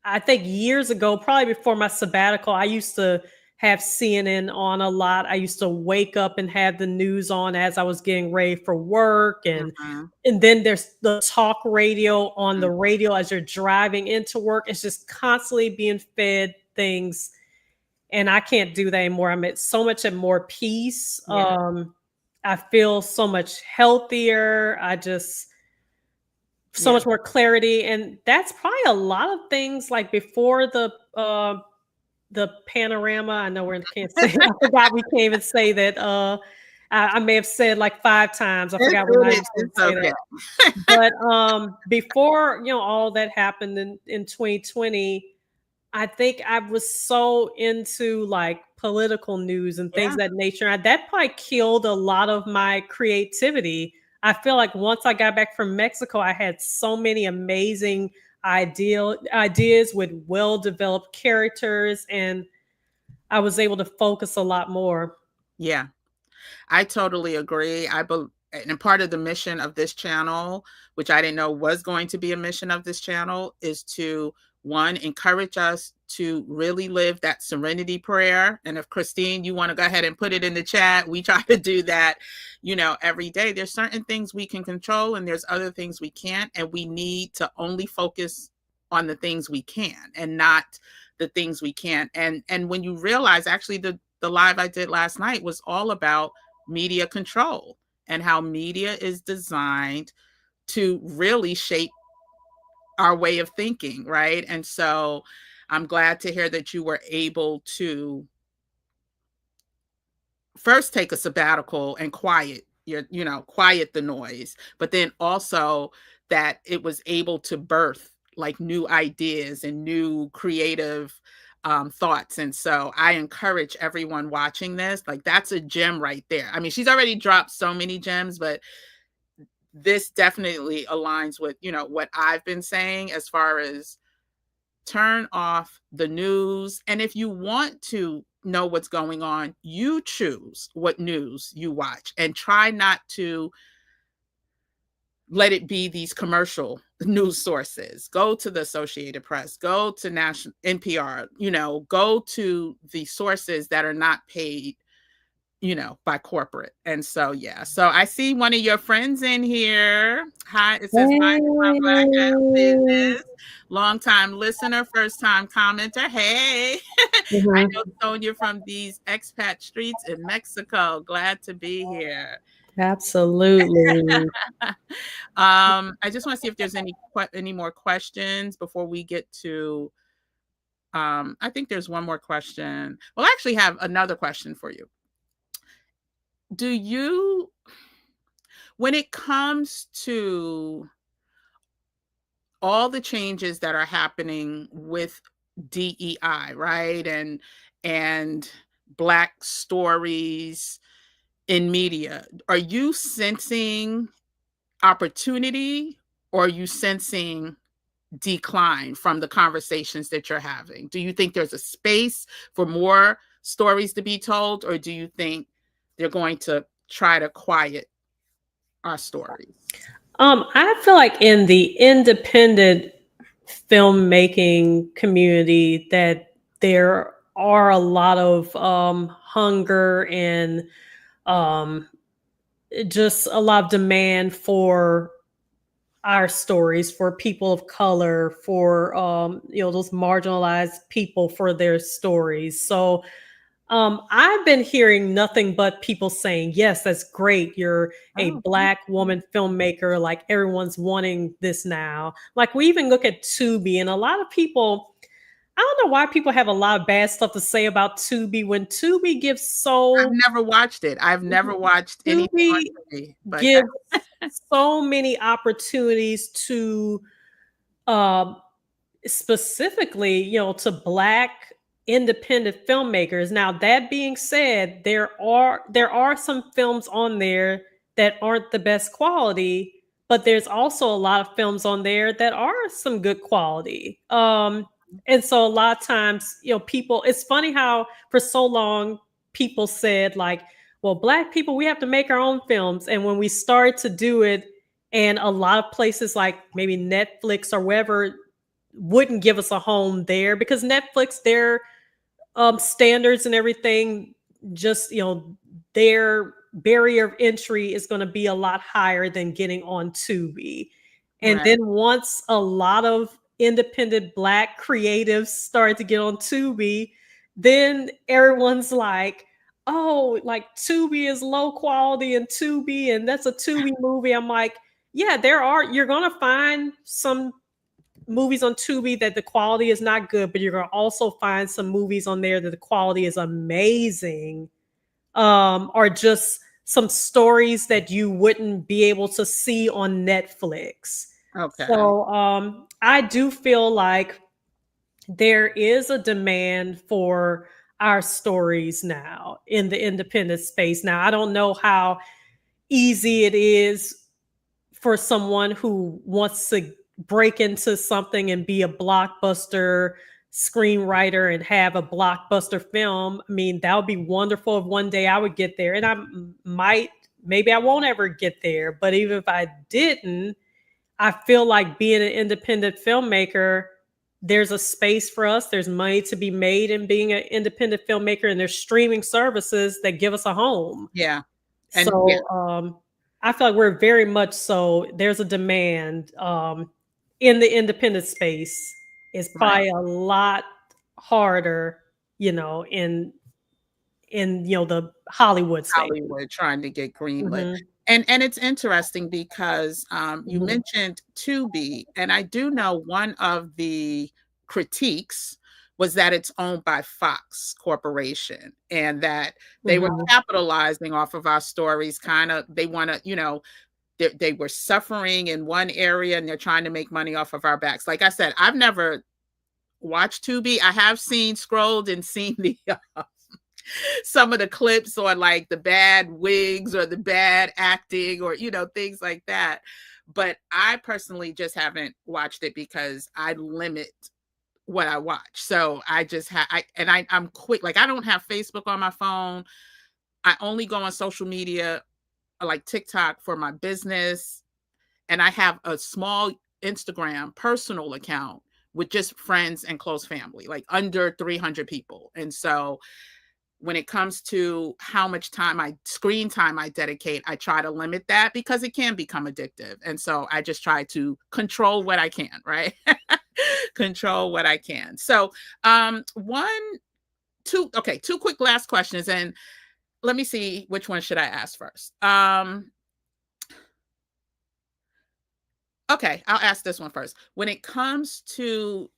I think years ago, probably before my sabbatical, I used to have CNN on a lot. I used to wake up and have the news on as I was getting ready for work, Mhm, and then there's the talk radio on mhm. the radio as you're driving into work. It's just constantly being fed things, and I can't do that anymore. I'm at so much at more peace. Yeah. I feel so much healthier. I just so Yeah. much more clarity. And that's probably a lot of things like before the panorama. I know we can't say. I forgot we can't even say that. I may have said like 5 times. I forgot we're not even supposed It's to say okay. that. But before all that happened in 2020, I think I was so into like political news and things Yeah. of that nature. That probably killed a lot of my creativity. I feel like once I got back from Mexico, I had so many amazing ideas with well developed characters, and I was able to focus a lot more. Yeah. I totally agree. And part of the mission of this channel, which I didn't know was going to be a mission of this channel, is to one, encourage us to really live that serenity prayer. And if Christine, you want to go ahead and put it in the chat, we try to do that, every day. There's certain things we can control and there's other things we can't. And we need to only focus on the things we can and not the things we can't. And when you realize actually the live I did last night was all about media control and how media is designed to really shape our way of thinking, right? And so I'm glad to hear that you were able to first take a sabbatical and quiet the noise, but then also that it was able to birth like new ideas and new creative thoughts. And so I encourage everyone watching this, like that's a gem right there. I mean, she's already dropped so many gems, but this definitely aligns with, what I've been saying as far as turn off the news. And if you want to know what's going on, you choose what news you watch and try not to let it be these commercial news sources. Go to the Associated Press, go to national NPR, go to the sources that are not paid by corporate. And so, yeah. So I see one of your friends in here. Hi, it says, hi to my black ass Hey. business. Long time listener, first time commenter. Hey, I Mhm. know Sonia from these expat streets in Mexico. Glad to be here. Absolutely. I just want to see if there's any more questions before we get to I think there's one more question. Well, I actually have another question for you. Do you when it comes to all the changes that are happening with DEI, right? And black stories in media, are you sensing opportunity or are you sensing decline from the conversations that you're having? Do you think there's a space for more stories to be told, or do you think they're going to try to quiet our stories? I feel like in the independent filmmaking community that there are a lot of hunger and um, just a lot of demand for our stories, for people of color, for those marginalized people, for their stories. So I've been hearing nothing but people saying, yes, that's great. You're a Oh, thank Black you. woman filmmaker. Like everyone's wanting this now. Like we even look at Tubi, and a lot of people, I don't know why people have a lot of bad stuff to say about Tubi when Tubi gives I've so, never watched it. I've never watched anything on Tubi TV, but gives so many opportunities to um, specifically, to Black independent filmmakers. Now, that being said, there are some films on there that aren't the best quality, but there's also a lot of films on there that are some good quality. And so a lot of times, people, it's funny how for so long people said like, well, Black people, we have to make our own films. And when we started to do it, and a lot of places like maybe Netflix or wherever wouldn't give us a home there because Netflix, their standards and everything, just their barrier of entry is going to be a lot higher than getting on Tubi. And right, then once a lot of independent Black creatives started to get on Tubi, then everyone's like, oh, like Tubi is low quality and Tubi, and that's a Tubi movie. I'm like, Yeah, there are, you're gonna find some movies on Tubi that the quality is not good, but you're gonna also find some movies on there that the quality is amazing, or just some stories that you wouldn't be able to see on Netflix. Okay. So I do feel like there is a demand for our stories now in the independent space. Now, I don't know how easy it is for someone who wants to break into something and be a blockbuster screenwriter and have a blockbuster film. I mean, that would be wonderful if one day I would get there. And might, maybe I won't ever get there. But even if I didn't, I feel like being an independent filmmaker, there's a space for us. There's money to be made in being an independent filmmaker, and there's streaming services that give us a home. Yeah. And yeah, So I feel like we're very much so. There's a demand in the independent space. It's right. probably a lot harder, in the Hollywood space. Hollywood trying to get greenlit. Hmm. And it's interesting because, you Hmm. mentioned Tubi, and I do know one of the critiques was that it's owned by Fox Corporation and that they were Hmm. capitalizing off of our stories, kinda they wanna, they were suffering in one area, and they're trying to make money off of our backs. Like I said, I've never watched Tubi. I have scrolled and seen the some of the clips on like the bad wigs or the bad acting or things like that, but I personally just haven't watched it because I limit what I watch. So I just have I'm quick, like I don't have Facebook on my phone. I only go on social media like TikTok for my business, and I have a small Instagram personal account with just friends and close family, like under 300 people. And so when it comes to how much screen time I dedicate, I try to limit that because it can become addictive. And so I just try to control what I can, right? Control what I can. So, one, two, okay, two quick last questions. And let me see, which one should I ask first? Okay, I'll ask this one first. When it comes to,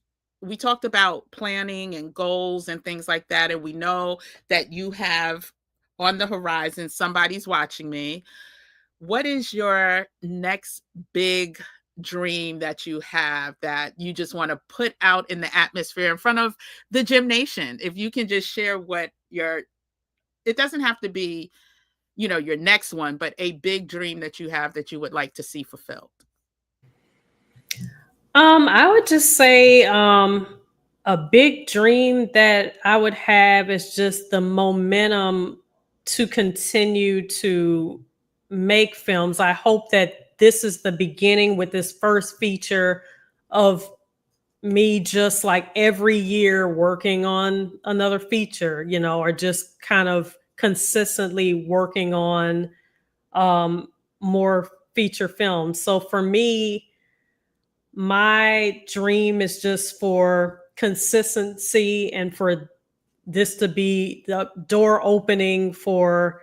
we talked about planning and goals and things like that, and we know that you have on the horizon somebody's watching me. What is your next big dream that you have that you just want to put out in the atmosphere in front of the Gym Nation? If you can just share what your, it doesn't have to be, your next one, but a big dream that you have that you would like to see fulfilled. I would just say a big dream that I would have is just the momentum to continue to make films. I hope that this is the beginning with this first feature of me just like every year working on another feature, or just kind of consistently working on more feature films. So for me, my dream is just for consistency and for this to be the door opening for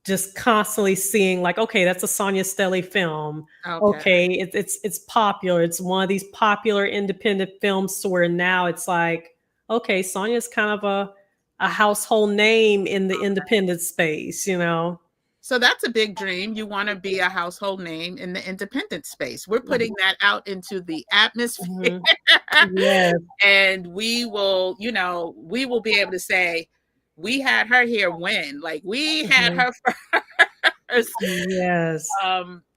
just constantly seeing like, okay, that's a Sonia Stelly film. Okay. Okay, it's popular. It's one of these popular independent films to where now it's like, okay, Sonia's kind of a household name in the independent space. So that's a big dream. You want to be a household name in the independent space. We're putting that out into the atmosphere. Mhm. Yes. And we will be able to say, we had her here when, like we had Mhm. her first. Yes.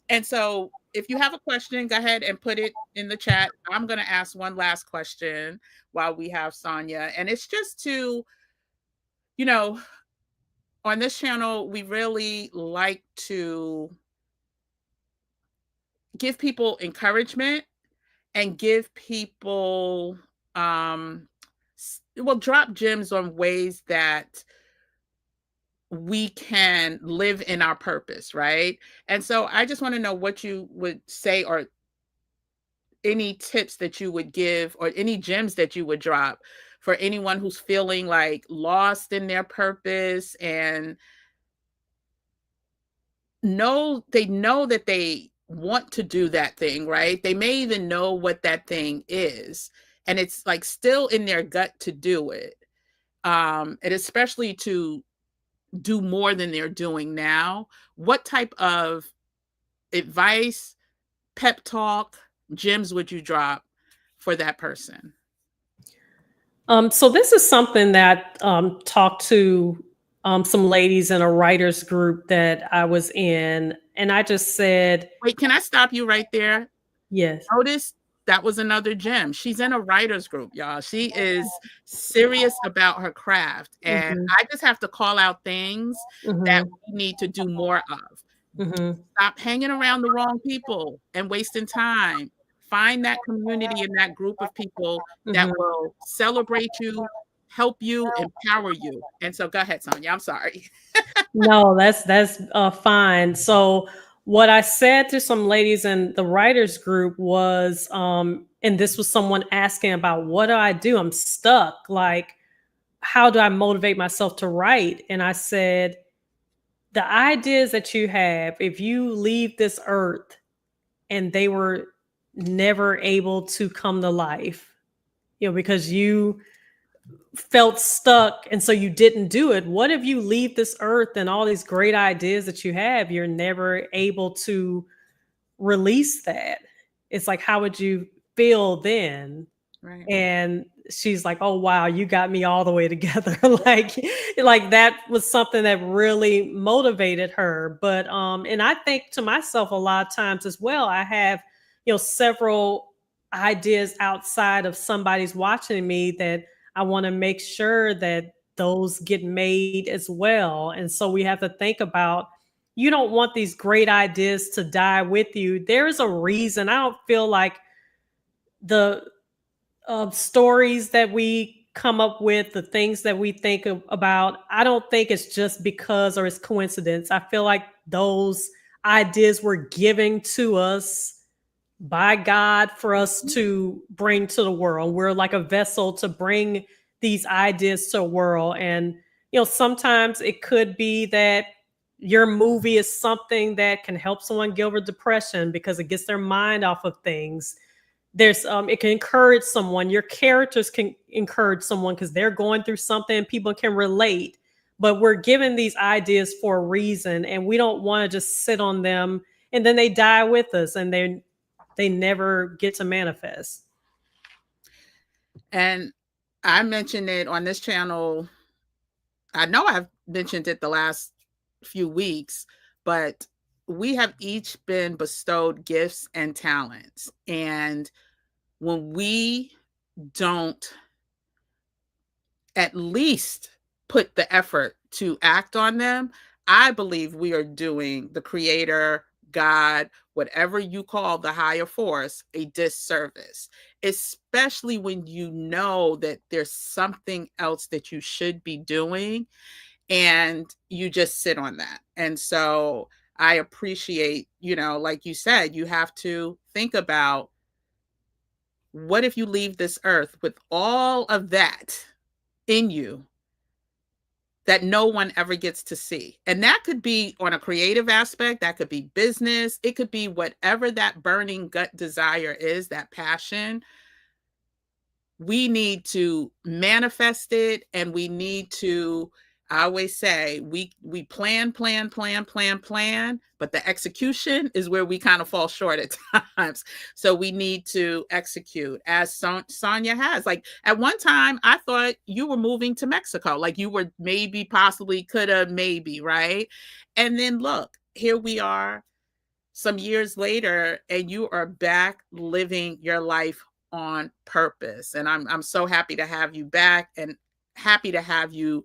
And so if you have a question, go ahead and put it in the chat. I'm going to ask one last question while we have Sonia. And it's just to, you know, on this channel, we really like to give people encouragement and give people, well, drop gems on ways that we can live in our purpose, right? And so I just want to know what you would say, or any tips that you would give, or any gems that you would drop for anyone who's feeling like lost in their purpose and they know that they want to do that thing, right? They may even know what that thing is, and it's like still in their gut to do it. And especially to do more than they're doing now. What type of advice, pep talk, gems would you drop for that person? So this is something that talked to some ladies in a writers group that I was in, and I just said, Wait, can I stop you right there? yes. Notice that was another gem. She's in a writers group, y'all. She is serious about her craft. And Hmm. I just have to call out things that Hmm. we need to do more of. Hmm. Stop hanging around the wrong people and wasting time. Find that community and that group of people that Hmm. will celebrate you, help you, empower you. And so go ahead, Sonia. I'm sorry. No, that's fine. So what I said to some ladies in the writers group was, and this was someone asking about what do I do? I'm stuck. Like, how do I motivate myself to write? And I said, the ideas that you have, if you leave this earth and they were never able to come to life, because you felt stuck and so you didn't do it. What if you leave this earth and all these great ideas that you have, you're never able to release that? It's like, how would you feel then? Right. And she's like, oh wow, you got me all the way together. Like that was something that really motivated her. But and I think to myself a lot of times as well, I have, several ideas outside of somebody's watching me that I want to make sure that those get made as well. And so we have to think about, you don't want these great ideas to die with you. There's a reason. I don't feel like the stories that we come up with, the things that we think about, I don't think it's just because or it's coincidence. I feel like those ideas were given to us by God for us to bring to the world. We're like a vessel to bring these ideas to the world. And, sometimes it could be that your movie is something that can help someone get over depression because it gets their mind off of things. There's it can encourage someone. Your characters can encourage someone because they're going through something, people can relate. But we're given these ideas for a reason, and we don't want to just sit on them and then they die with us and they never get to manifest. And I mentioned it on this channel. I know I've mentioned it the last few weeks, but we have each been bestowed gifts and talents. And when we don't at least put the effort to act on them, I believe we are doing the creator, God, whatever you call the higher force, a disservice, especially when you know that there's something else that you should be doing and you just sit on that. And so I appreciate, like you said, you have to think about, what if you leave this earth with all of that in you that no one ever gets to see? And that could be on a creative aspect, that could be business, it could be whatever that burning gut desire is, that passion. We need to manifest it, and we need to, I always say, we plan, but the execution is where we kind of fall short at times. So we need to execute, as Sonia has. Like at one time I thought you were moving to Mexico, like you were maybe, possibly, could have, maybe, right? And then look, here we are some years later, and you are back living your life on purpose. And I'm so happy to have you back, and happy to have you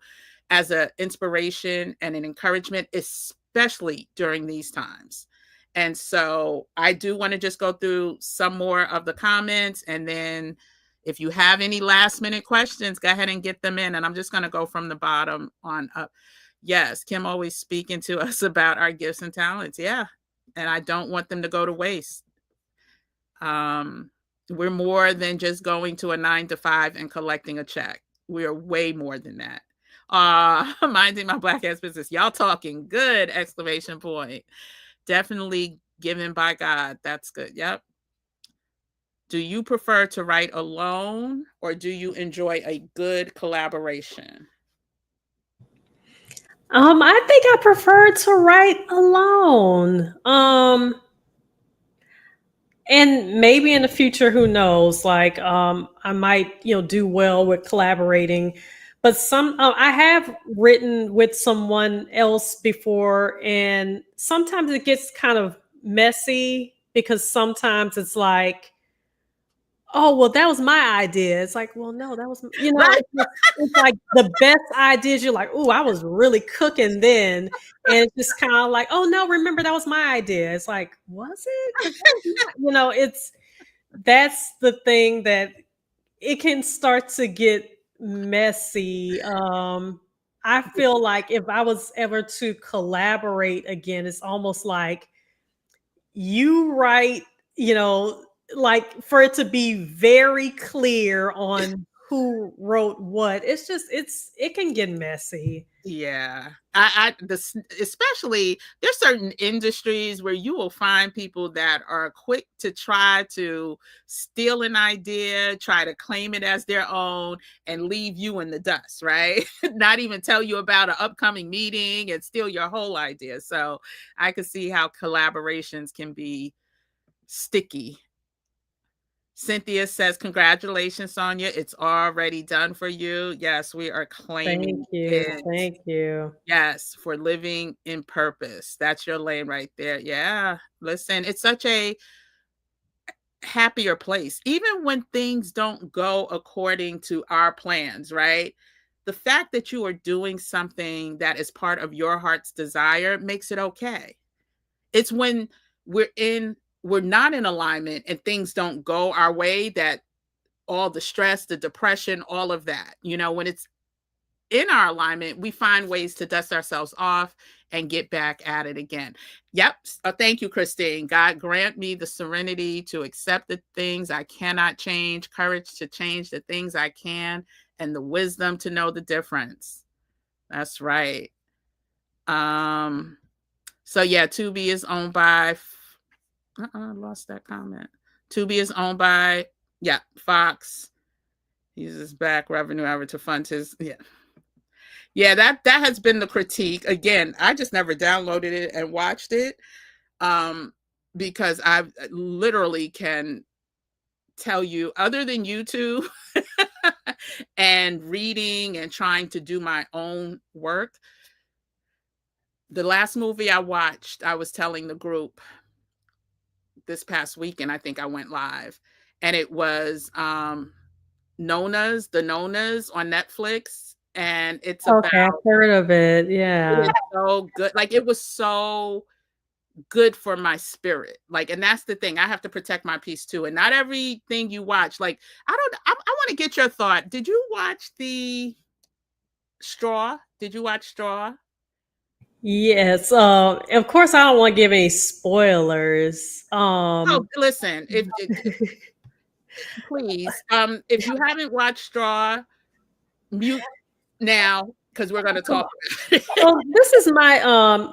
as an inspiration and an encouragement, especially during these times. And so I do want to just go through some more of the comments, and then if you have any last minute questions, go ahead and get them in. And I'm just going to go from the bottom on up. Yes, Kim always speaking to us about our gifts and talents. Yeah, and I don't want them to go to waste. We're more than just going to a 9 to 5 and collecting a check. We are way more than that. Minding my Black ass business. Y'all talking good! Exclamation point. Definitely Given by God. That's good. Yep. Do you prefer to write alone or do you enjoy a good collaboration? I think I prefer to write alone. And maybe in the future, who knows? Like, I might, do well with collaborating. But I have written with someone else before, and sometimes it gets kind of messy because sometimes it's like, oh, well, that was my idea. It's like, well, no, that was, Right. it's like the best ideas. You're like, oh, I was really cooking then. And it's just kind of like, oh, no, remember that was my idea. It's like, was it? Because that's the thing that it can start to get messy. I feel like if I was ever to collaborate again, it's almost like you write, like for it to be very clear on who wrote what. It can get messy. Yeah. Especially there's certain industries where you will find people that are quick to try to steal an idea, try to claim it as their own and leave you in the dust, right? Not even tell you about an upcoming meeting and steal your whole idea. So I could see how collaborations can be sticky. Cynthia says, congratulations, Sonia. It's already done for you. Yes, we are Thank claiming you. it. Thank you. Yes, for living in purpose. That's your lane right there. Yeah. Listen, it's such a happier place. Even when things don't go according to our plans, right? The fact that you are doing something that is part of your heart's desire makes it okay. It's when we're not in alignment and things don't go our way that all the stress, the depression, all of that. When it's in our alignment, we find ways to dust ourselves off and get back at it again. Yep. Thank you, Christine. God grant me the serenity to accept the things I cannot change, courage to change the things I can, and the wisdom to know the difference. That's right. So yeah, Tubi is owned by I lost that comment. Tubi is owned by Fox. Uses back revenue ever to fund his that has been the critique. Again, I just never downloaded it and watched it because I literally can tell you, other than YouTube and reading and trying to do my own work, the last movie I watched, I was telling the group this past weekend, I think I went live, and it was The Nonas on Netflix, and it's about, Okay, I've heard of it. it Yeah. is so good. Like, it was so good for my spirit. Like, and that's the thing. I have to protect my peace too. And not everything you watch, like, I want to get your thought. Did you watch the Straw? Did you watch Straw? Yes. Of course, I don't want to give any spoilers. Oh, listen, if please, if you haven't watched Straw, mute now because we're going to talk about it. Well, this is my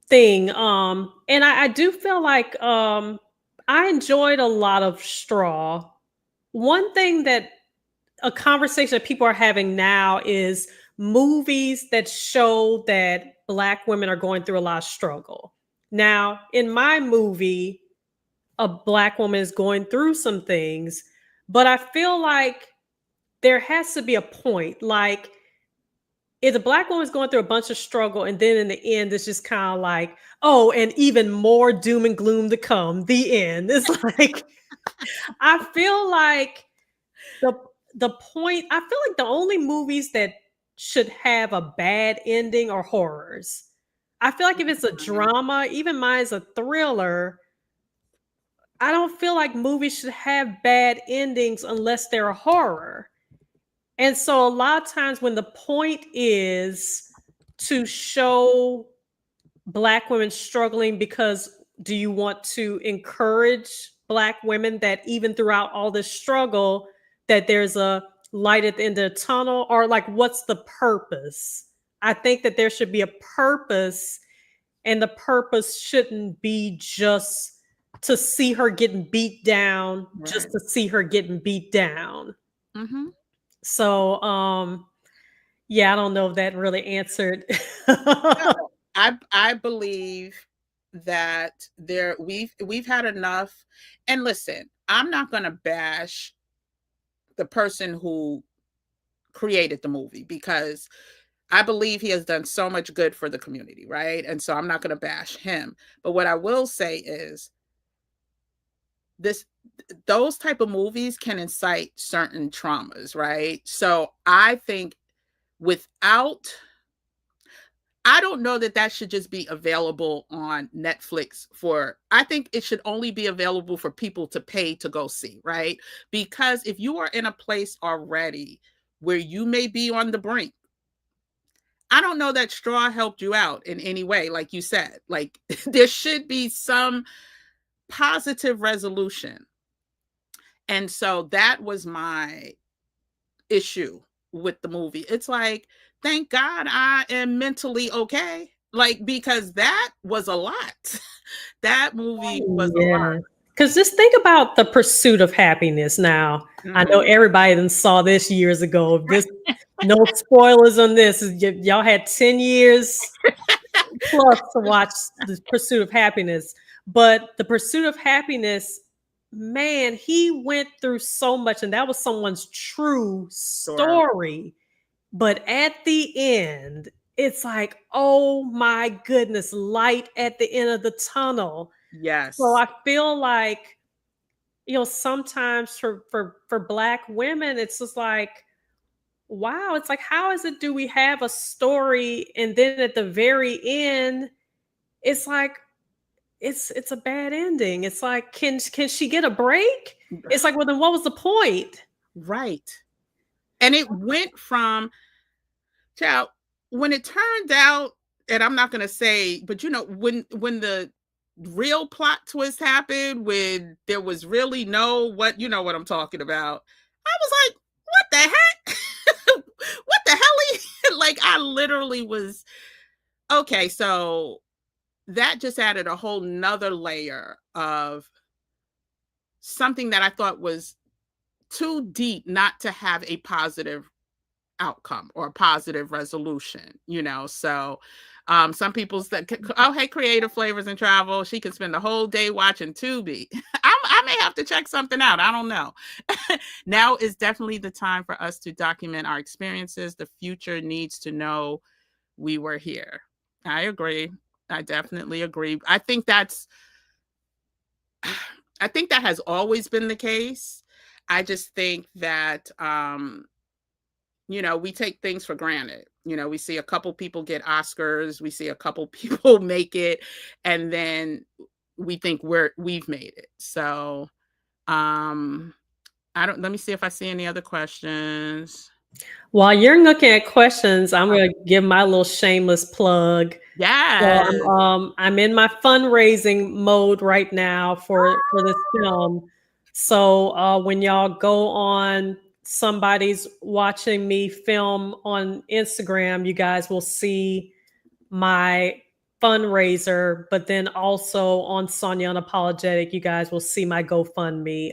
thing. And I do feel like I enjoyed a lot of Straw. One thing that a conversation that people are having now is movies that show that Black women are going through a lot of struggle. Now, in my movie, a Black woman is going through some things, but I feel like there has to be a point. Like, if the Black woman's going through a bunch of struggle, and then in the end, it's just kind of like, oh, and even more doom and gloom to come. The end. It's like, I feel like the the point. I feel like the only movies that should have a bad ending are horrors. I feel like if it's a drama, even mine is a thriller, I don't feel like movies should have bad endings unless they're a horror. And so a lot of times when the point is to show Black women struggling, because do you want to encourage Black women that even throughout all this struggle that there's a light at the end of the tunnel, or like what's the purpose? I think that there should be a purpose, and the purpose shouldn't be just to see her getting beat down, just Right. to see her getting beat down. Hmm. So, yeah, I don't know if that really answered. No, I believe that we've had enough. And listen, I'm not going to bash the person who created the movie because I believe he has done so much good for the community, right? And so I'm not going to bash him. But what I will say is this those type of movies can incite certain traumas, right? So I think without I don't know that that should just be available on Netflix for I think it should only be available for people to pay to go see, right? Because if you are in a place already where you may be on the brink, I don't know that straw helped you out in any way, like you said. Like there should be some positive resolution. And so that was my issue with the movie. It's like, thank God I am mentally okay. Like, because that was a lot. That movie was a lot. Yeah. Because just think about the pursuit of happiness now. I know Mhm. everybody done saw this years ago. This no spoilers on this. Y'all had 10 years plus to watch the pursuit of happiness. But the pursuit of happiness, man, he went through so much, and that was someone's true Sure. story. But at the end, it's like, oh my goodness, light at the end of the tunnel. So Yes. I feel like, sometimes for Black women, it's just like, wow, it's like, how is it do we have a story and then at the very end, it's like it's a bad ending. It's like, can she get a break? It's like, well, then what was the point? Right. And it went from child when it turned out, and I'm not gonna say, but when the real plot twist happened, when there was really no what you know what I'm talking about, I was like, what the heck? What the hell? Like I literally was okay, so that just added a whole nother layer of something that I thought was too deep not to have a positive outcome or a positive resolution. So some people said, oh, hey, creative flavors and travel, she can spend the whole day watching Tubi. I may have to check something out, I don't know. Now is definitely the time for us to document our experiences. The future needs to know we were here. I agree. I definitely agree. I think that has always been the case. I just think that we take things for granted. We see a couple people get Oscars, we see a couple people make it, and then we think we've made it. So, I don't let me see if I see any other questions. While you're looking at questions, I'm going to give my little shameless plug. So Yes. I'm in my fundraising mode right now for this film. So when y'all go on, somebody's watching me film on Instagram, you guys will see my fundraiser, but then also on Sonia Unapologetic, you guys will see my GoFundMe.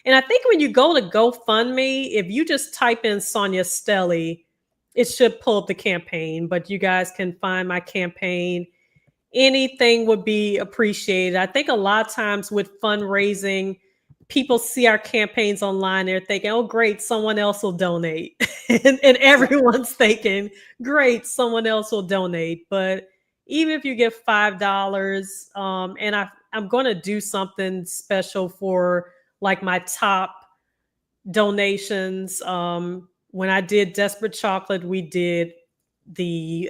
And I think when you go to GoFundMe, if you just type in Sonia Stelly, it should pull up the campaign, but you guys can find my campaign. Anything would be appreciated. I think a lot of times with fundraising, people see our campaigns online, they're thinking, oh, great, someone else will donate. And everyone's thinking, great, someone else will donate. But even if you give $5, and I'm going to do something special for like my top donations. When I did Desperate Chocolate, we did the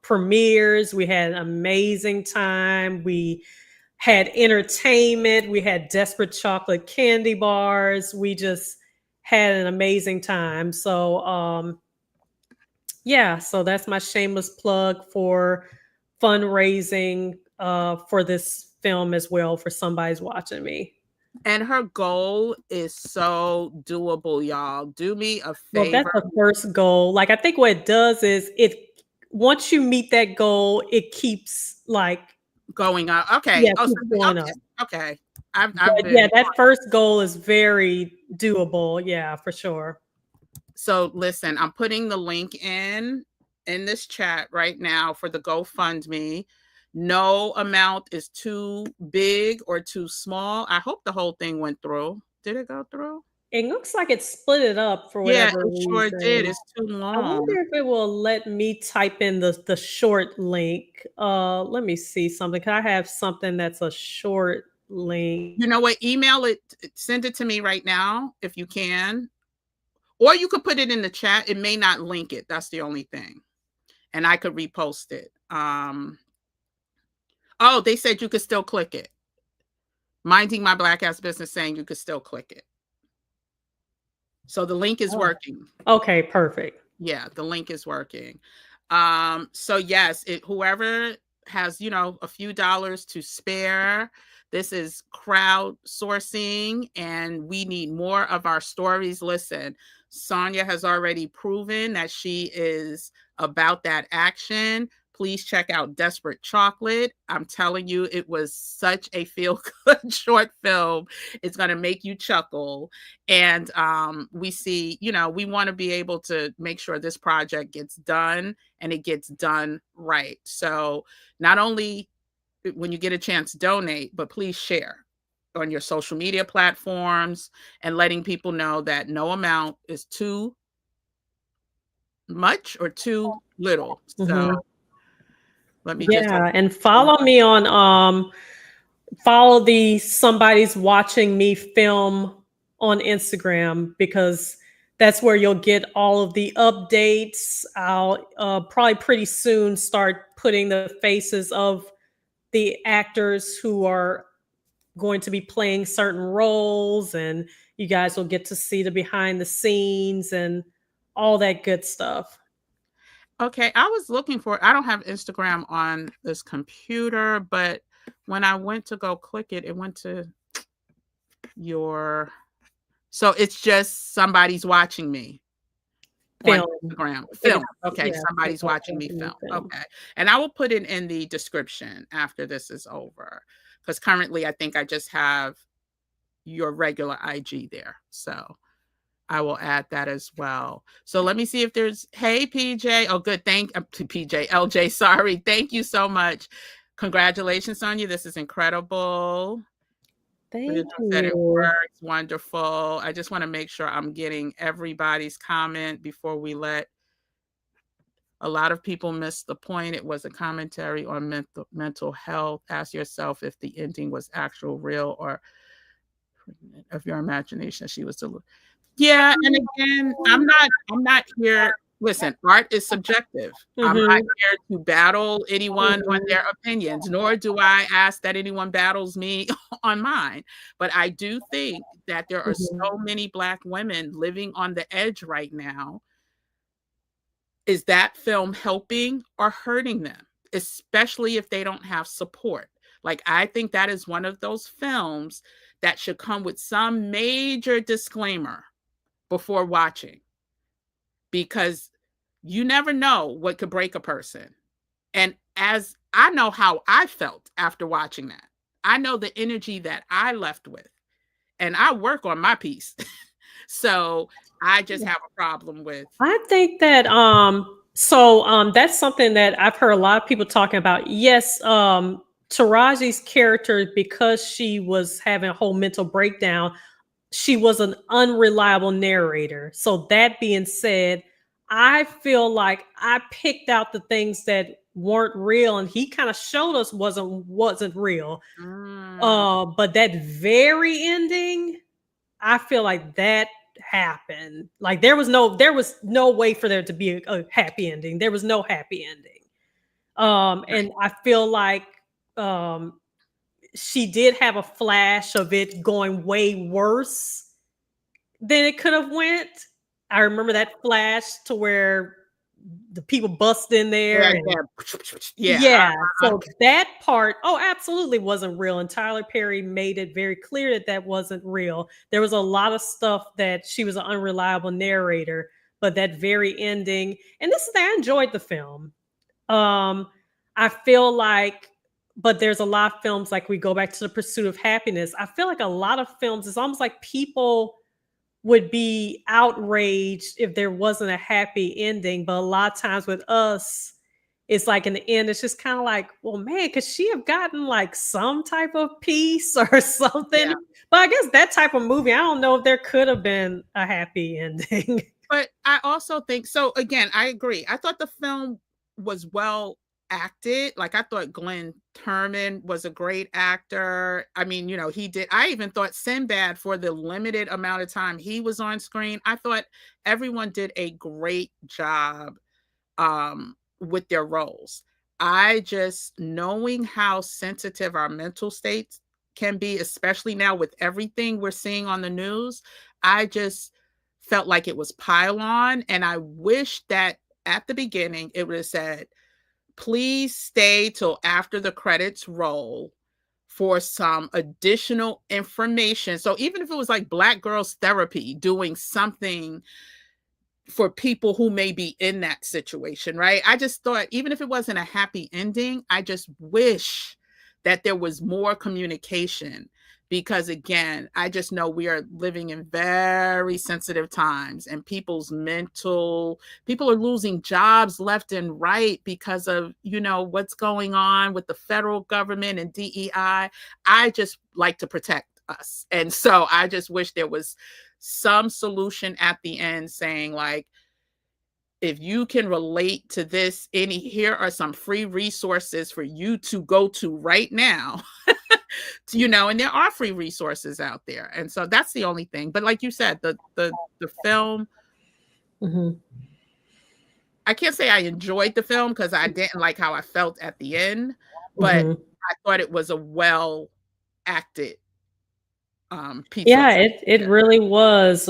premieres. We had an amazing time. We had entertainment. We had Desperate Chocolate candy bars. We just had an amazing time. So, yeah, so that's my shameless plug for fundraising for this film as well, for somebody's watching me. And her goal is so doable, y'all. Do me a Well, that's favor. the first goal. Like, I think what it does is once you meet that goal, it keeps like, Going up. Okay. yeah, Oh, so keeps going up. okay. I've But yeah, been that first goal is very doable. Yeah, for sure. so listen, I'm putting the link in this chat right now for the GoFundMe. No amount is too big or too small. I hope the whole thing went through. Did it go through? It looks like it split it up for Yeah, whatever it sure did. reason. It's too I long. wonder if it will let me type in the short link. Let me see something. Can I have something that's a short link? You know what? Email it, send it to me right now if you can. Or you could put it in the chat. It may not link it. That's the only thing. And I could repost it. Oh, they said you could still click it. Minding My Black Ass Business saying you could still click it. So the link is Oh, working. okay, perfect. Yeah, the link is working. So yes, whoever has, a few dollars to spare, this is crowdsourcing and we need more of our stories. Listen, Sonia has already proven that she is about that action. Please check out Desperate Chocolate. I'm telling you, it was such a feel good short film. It's going to make you chuckle. And we see, we want to be able to make sure this project gets done and it gets done right. So not only when you get a chance, donate, but please share on your social media platforms and letting people know that no amount is too much or too little. So Mhm. let me just Yeah, and follow me on follow the somebody's watching me film on Instagram because that's where you'll get all of the updates. I'll probably pretty soon start putting the faces of the actors who are going to be playing certain roles, and you guys will get to see the behind the scenes and all that good stuff. Okay, I was looking for I don't have Instagram on this computer, but when I went to go click it, it went to your so it's just somebody's watching me on Film. Instagram. They got, Film. Okay, yeah, they somebody's got watching me film. film. Okay. And I will put it in the description after this is over. Because currently I think I just have your regular IG there. So I will add that as well. So let me see if there's hey PJ. Oh good. Thank to PJ LJ. Sorry. Thank you so much. Congratulations on you. This is incredible. Thank Rhythm said it you. works. Wonderful. I just want to make sure I'm getting everybody's comment before we let a lot of people miss the point. It was a commentary on mental health. Ask yourself if the ending was actual, real, or of your imagination. She was yeah, and again, I'm not here. Listen, art is subjective. I'm not Mhm, here to battle anyone on mhm, their opinions, nor do I ask that anyone battles me on mine. But I do think that there are mhm. so many Black women living on the edge right now. Is that film helping or hurting them, especially if they don't have support? Like, I think that is one of those films that should come with some major disclaimer before watching because you never know what could break a person. And as I know how I felt after watching that, I know the energy that I left with, and I work on my piece. So I just have a problem with. I think that that's something that I've heard a lot of people talking about. Yes, Taraji's character, because she was having a whole mental breakdown, she was an unreliable narrator. So that being said, I feel like I picked out the things that weren't real and he kind of showed us wasn't real. Mm, But that very ending, I feel like that happened. Like there was no way for there to be a happy ending. There was no happy ending. right. And I feel like um she did have a flash of it going way worse than it could have went. I remember that flash to where the people bust in there Yeah, and yeah. yeah, Uh, so that part, oh, absolutely wasn't real, and Tyler Perry made it very clear that that wasn't real. There was a lot of stuff that she was an unreliable narrator, but that very ending, and this is I enjoyed the film. Um, I feel like, but there's a lot of films, like we go back to The Pursuit of Happiness. I feel like a lot of films, it's almost like people would be outraged if there wasn't a happy ending. But a lot of times with us, it's like in the end, it's just kind of like, well, man, could she have gotten like some type of peace or something? Yeah. But I guess that type of movie, I don't know if there could have been a happy ending. But I also think so again, I agree. I thought the film was well acted. Like I thought Glenn Turman was a great actor. I mean, he did I even thought Sinbad for the limited amount of time he was on screen. I thought everyone did a great job with their roles. I just knowing how sensitive our mental states can be, especially now with everything we're seeing on the news, I just felt like it was pile on. And I wish that at the beginning it would have said, please stay till after the credits roll for some additional information. So even if it was like Black Girls Therapy doing something for people who may be in that situation, right? I just thought, even if it wasn't a happy ending, I just wish that there was more communication because, again, I just know we are living in very sensitive times and people are losing jobs left and right because of, what's going on with the federal government and DEI. I just like to protect us. And so I just wish there was some solution at the end saying like, if you can relate to this, here are some free resources for you to go to right now. And there are free resources out there. And so that's the only thing. But like you said, the film, Mhm. I can't say I enjoyed the film because I didn't like how I felt at the end, but Mhm. I thought it was a well acted piece of Yeah, it yeah. really was,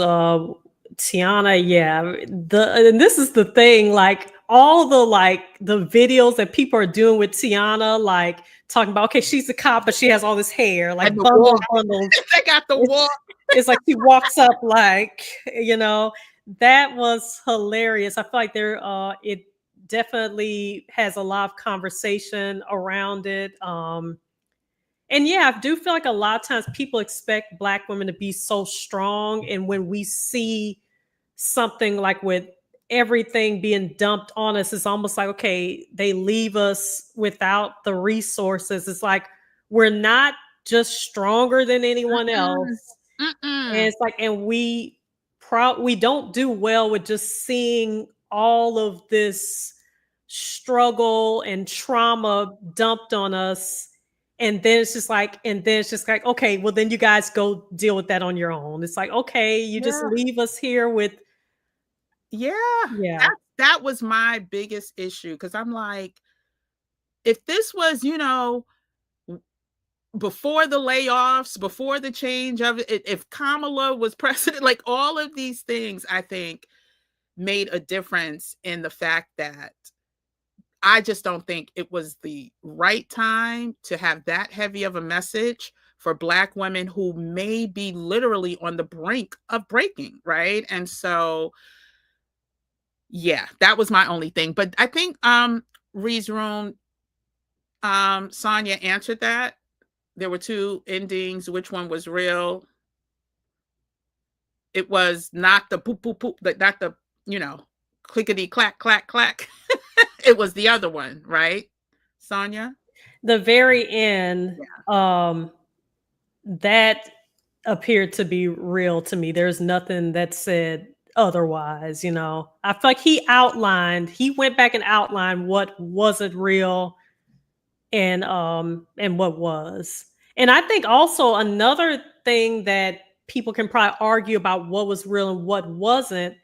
Tiana, yeah, and this is the thing, like, all the videos that people are doing with Tiana, like, talking about, "Okay, she's a cop, but she has all this hair," And like, the walk, bundles. they got the It's walk. it's like she walks up like, you know, that was hilarious. I feel like it definitely has a lot of conversation around it, and yeah, I do feel like a lot of times people expect Black women to be so strong. And when we see something like with everything being dumped on us, it's almost like, okay, they leave us without the resources. It's like we're not just stronger than anyone Mm-mm, else. And mm-mm. it's like, and we don't do well with just seeing all of this struggle and trauma dumped on us. And then it's just like, okay, well then you guys go deal with that on your own. It's like, okay, you just Yeah. leave us here with, Yeah, yeah. that was my biggest issue because I'm like, if this was, before the layoffs, before the change of it, if Kamala was president, like all of these things, I think made a difference in the fact that I just don't think it was the right time to have that heavy of a message for Black women who may be literally on the brink of breaking, right? And so yeah, that was my only thing. But I think Ree's room, Sonia answered that. There were two endings. Which one was real? It was not the poop poop poop, not the, clickety clack clack clack. It was the other one, right? Sonia? The very end, Yeah. that appeared to be real to me. There's nothing that said otherwise. I feel like he went back and outlined what wasn't real and what was. And I think also another thing that people can probably argue about what was real and what wasn't,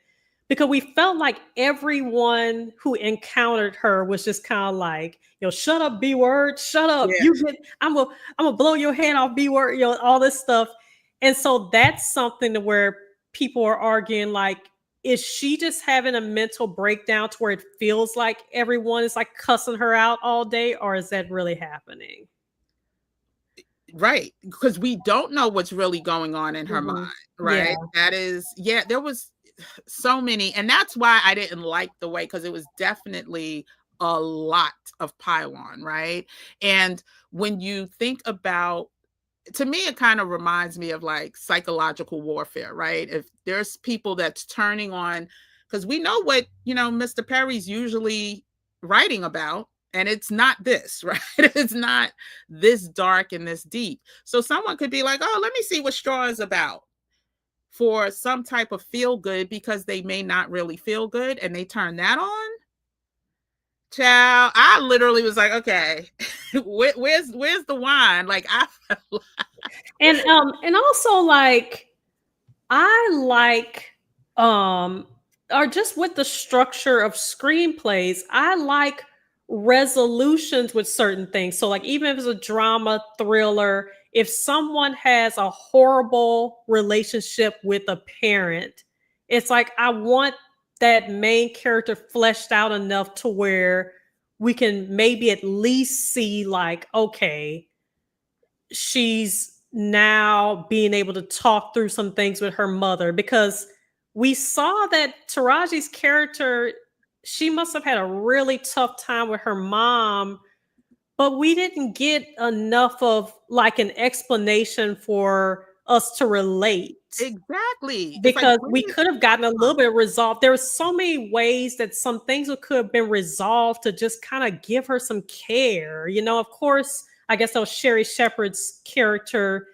because we felt like everyone who encountered her was just kind of like, shut up, B word, shut up. Yeah. I'm gonna blow your head off, B word, all this stuff. And so that's something to where people are arguing like, is she just having a mental breakdown to where it feels like everyone is like cussing her out all day, or is that really happening? Right. Because we don't know what's really going on in her mind, Mhm. right? Yeah. That is, there was so many. And that's why I didn't like the way, because it was definitely a lot of pylon, right? And when you think about, to me, it kind of reminds me of like psychological warfare, right? If there's people that's turning on, because we know what, Mr. Perry's usually writing about, and it's not this, right? It's not this dark and this deep. So someone could be like, oh, let me see what Straw is about, for some type of feel good, because they may not really feel good, and they turn that on. Child, I literally was like, okay, where's the wine? Like, I felt And also, like, I like, um or just with the structure of screenplays, I like resolutions with certain things. So like, even if it's a drama thriller, if someone has a horrible relationship with a parent, it's like I want that main character fleshed out enough to where we can maybe at least see, like, okay, she's now being able to talk through some things with her mother, because we saw that Taraji's character, she must have had a really tough time with her mom, but we didn't get enough of like an explanation for us to relate, exactly. It's like, because bring we it could have gotten a on. little bit resolved. There were so many ways that some things could have been resolved to just kind of give her some care. Of course, I guess that was Sherry Shepherd's character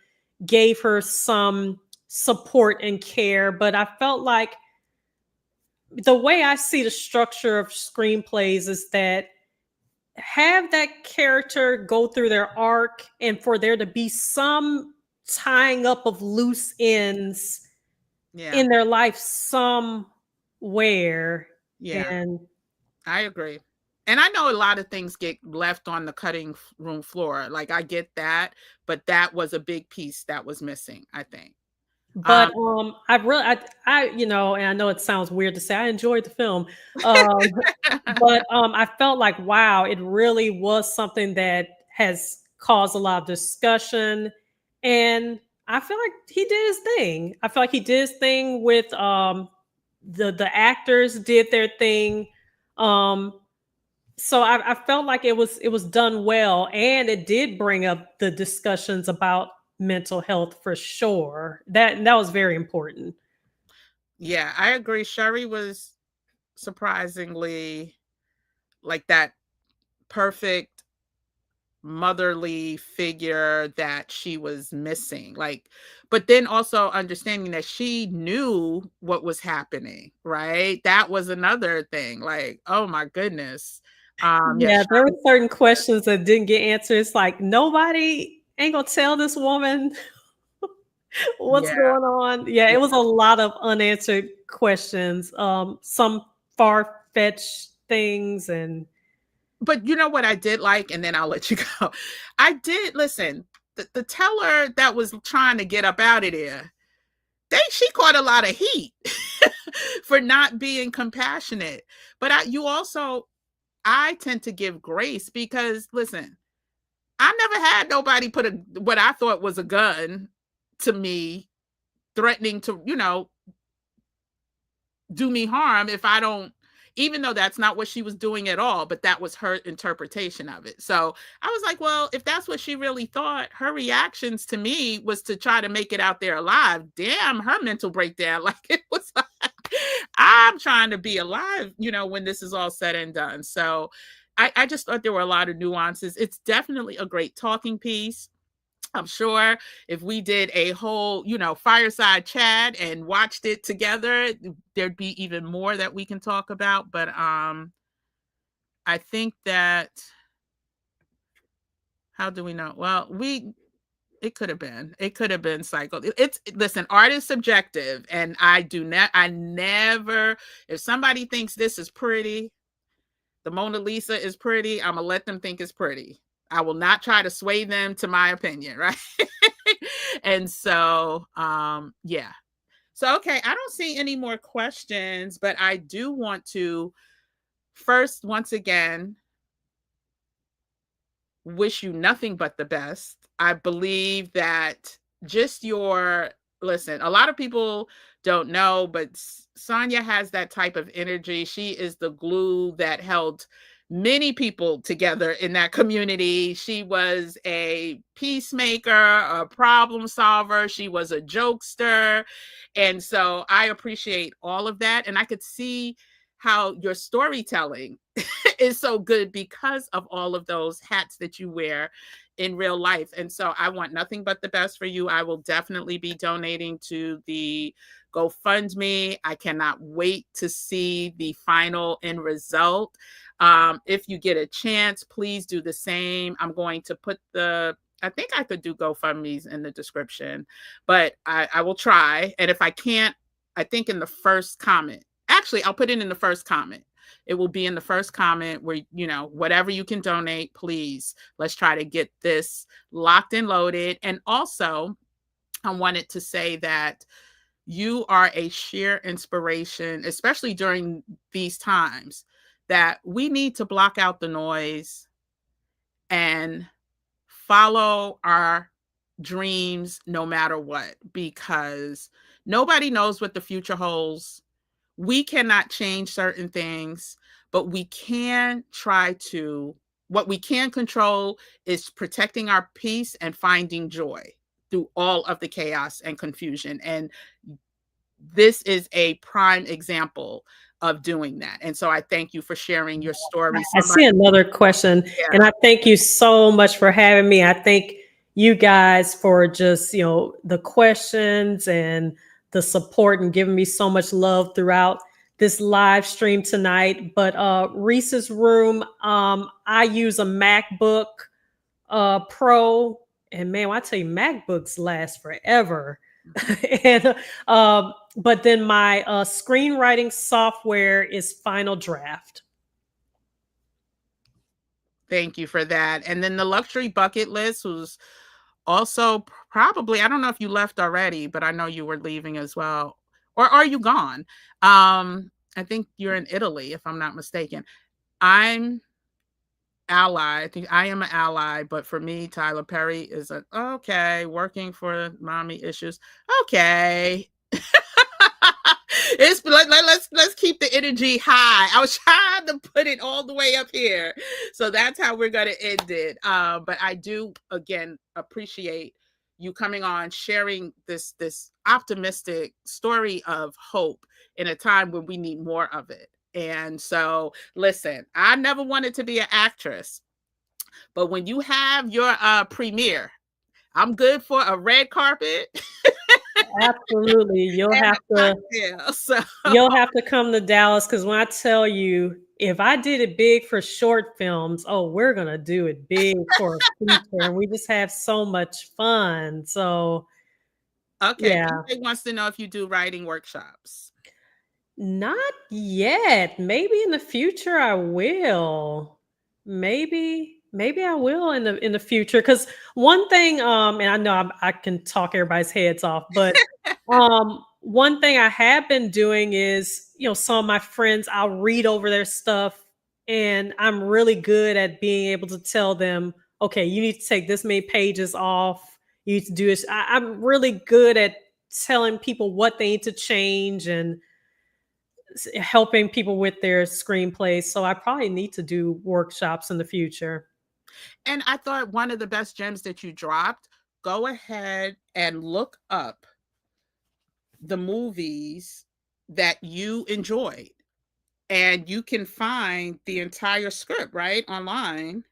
gave her some support and care, but I felt like the way I see the structure of screenplays is that have that character go through their arc, and for there to be some tying up of loose ends Yeah, in their life somewhere. yeah, And I agree. And I know a lot of things get left on the cutting room floor. Like, I get that, but that was a big piece that was missing, I think. but Um, I've really and I know it sounds weird to say I enjoyed the film. Um but I felt like, wow, it really was something that has caused a lot of discussion, and I feel like he did his thing. I feel like he did his thing with the actors did their thing. Um so I felt like it was done well, and it did bring up the discussions about mental health for sure. That was very important. yeah, I agree. Sherry was surprisingly like that perfect motherly figure that she was missing. Like, but then also understanding that she knew what was happening, right? That was another thing. Like, oh my goodness. Yeah, Yeah, there were certain questions that didn't get answered. It's like nobody ain't gonna tell this woman what's yeah, going on. Yeah, yeah. it was a lot of unanswered questions. Some far fetched things, and But you know what I did like, and then I'll let you go. I did listen. The teller that was trying to get up out of there, she caught a lot of heat for not being compassionate. But you also, I tend to give grace, because listen, I never had nobody put what I thought was a gun to me, threatening to, do me harm if I don't, even though that's not what she was doing at all, but that was her interpretation of it. So I was like, well, if that's what she really thought, her reactions to me was to try to make it out there alive. Damn, her mental breakdown. Like, it was like, I'm trying to be alive, when this is all said and done. So I just thought there were a lot of nuances. It's definitely a great talking piece. I'm sure if we did a whole, fireside chat and watched it together, there'd be even more that we can talk about. But I think that, how do we know? Well, it could have been cycled. It's listen, art is subjective, and I never, if somebody thinks this is pretty, the Mona Lisa is pretty, I'm gonna let them think it's pretty. I will not try to sway them to my opinion, right? And so, yeah. So, okay, I don't see any more questions, but I do want to first, once again, wish you nothing but the best. I believe that just your, listen, a lot of people don't know, but Sonia has that type of energy. She is the glue that held many people together in that community. She was a peacemaker, a problem solver. She was a jokester. And so I appreciate all of that. And I could see how your storytelling is so good because of all of those hats that you wear in real life. And so I want nothing but the best for you. I will definitely be donating to the GoFundMe. I cannot wait to see the final end result. If you get a chance, please do the same. I'm going to put I think I could do GoFundMe's in the description, but I will try. And if I can't, I think in the first comment, actually, I'll put it in the first comment. It will be in the first comment where, whatever you can donate, please, let's try to get this locked and loaded. And also, I wanted to say that you are a sheer inspiration, especially during these times, that we need to block out the noise and follow our dreams no matter what, because nobody knows what the future holds. We cannot change certain things, but we can what we can control is protecting our peace and finding joy through all of the chaos and confusion. And this is a prime example of doing that. And so I thank you for sharing your story. I see another question, Yeah. and I thank you so much for having me. I thank you guys for just, the questions and the support and giving me so much love throughout this live stream tonight. But Reese's Room, I use a MacBook Pro, and man, when I tell you, MacBooks last forever. and but then my screenwriting software is Final Draft. Thank you for that. And then the luxury bucket list was also probably, I don't know if you left already, but I know you were leaving as well. Or are you gone? I think you're in Italy, if I'm not mistaken. I'm ally. I think I am an ally, but for me, Tyler Perry is okay, working for mommy issues. Okay. Let's keep the energy high. I was trying to put it all the way up here, so that's how we're gonna end it. But I do again appreciate you coming on, sharing this optimistic story of hope in a time when we need more of it. And so, listen, I never wanted to be an actress, but when you have your premiere, I'm good for a red carpet. Absolutely. So You'll have to come to Dallas, because when I tell you, if I did it big for short films, oh, we're gonna do it big for a feature, and we just have so much fun. So okay, yeah. BJ wants to know if you do writing workshops. Not yet. Maybe in the future I will. Maybe I will in the future. Because one thing, and I know I can talk everybody's heads off, but one thing I have been doing is, some of my friends, I'll read over their stuff, and I'm really good at being able to tell them, okay, you need to take this many pages off. You need to do this. I'm really good at telling people what they need to change and helping people with their screenplays. So I probably need to do workshops in the future. And I thought one of the best gems that you dropped, go ahead and look up the movies that you enjoyed. And you can find the entire script, right? Online.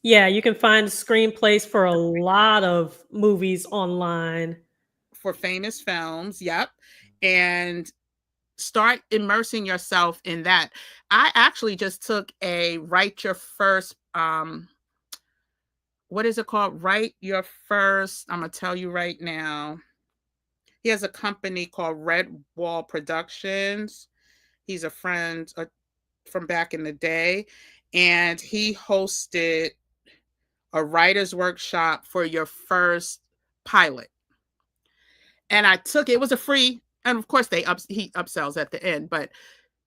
Yeah, you can find screenplays for a lot of movies online. For famous films. Yep. And start immersing yourself in that. I actually just took a write your first what is it called? Write your first. I'm gonna tell you right now. He has a company called Red Wall Productions. He's a friend from back in the day, and he hosted a writer's workshop for your first pilot. And I took it. It was a free, and of course he upsells at the end, but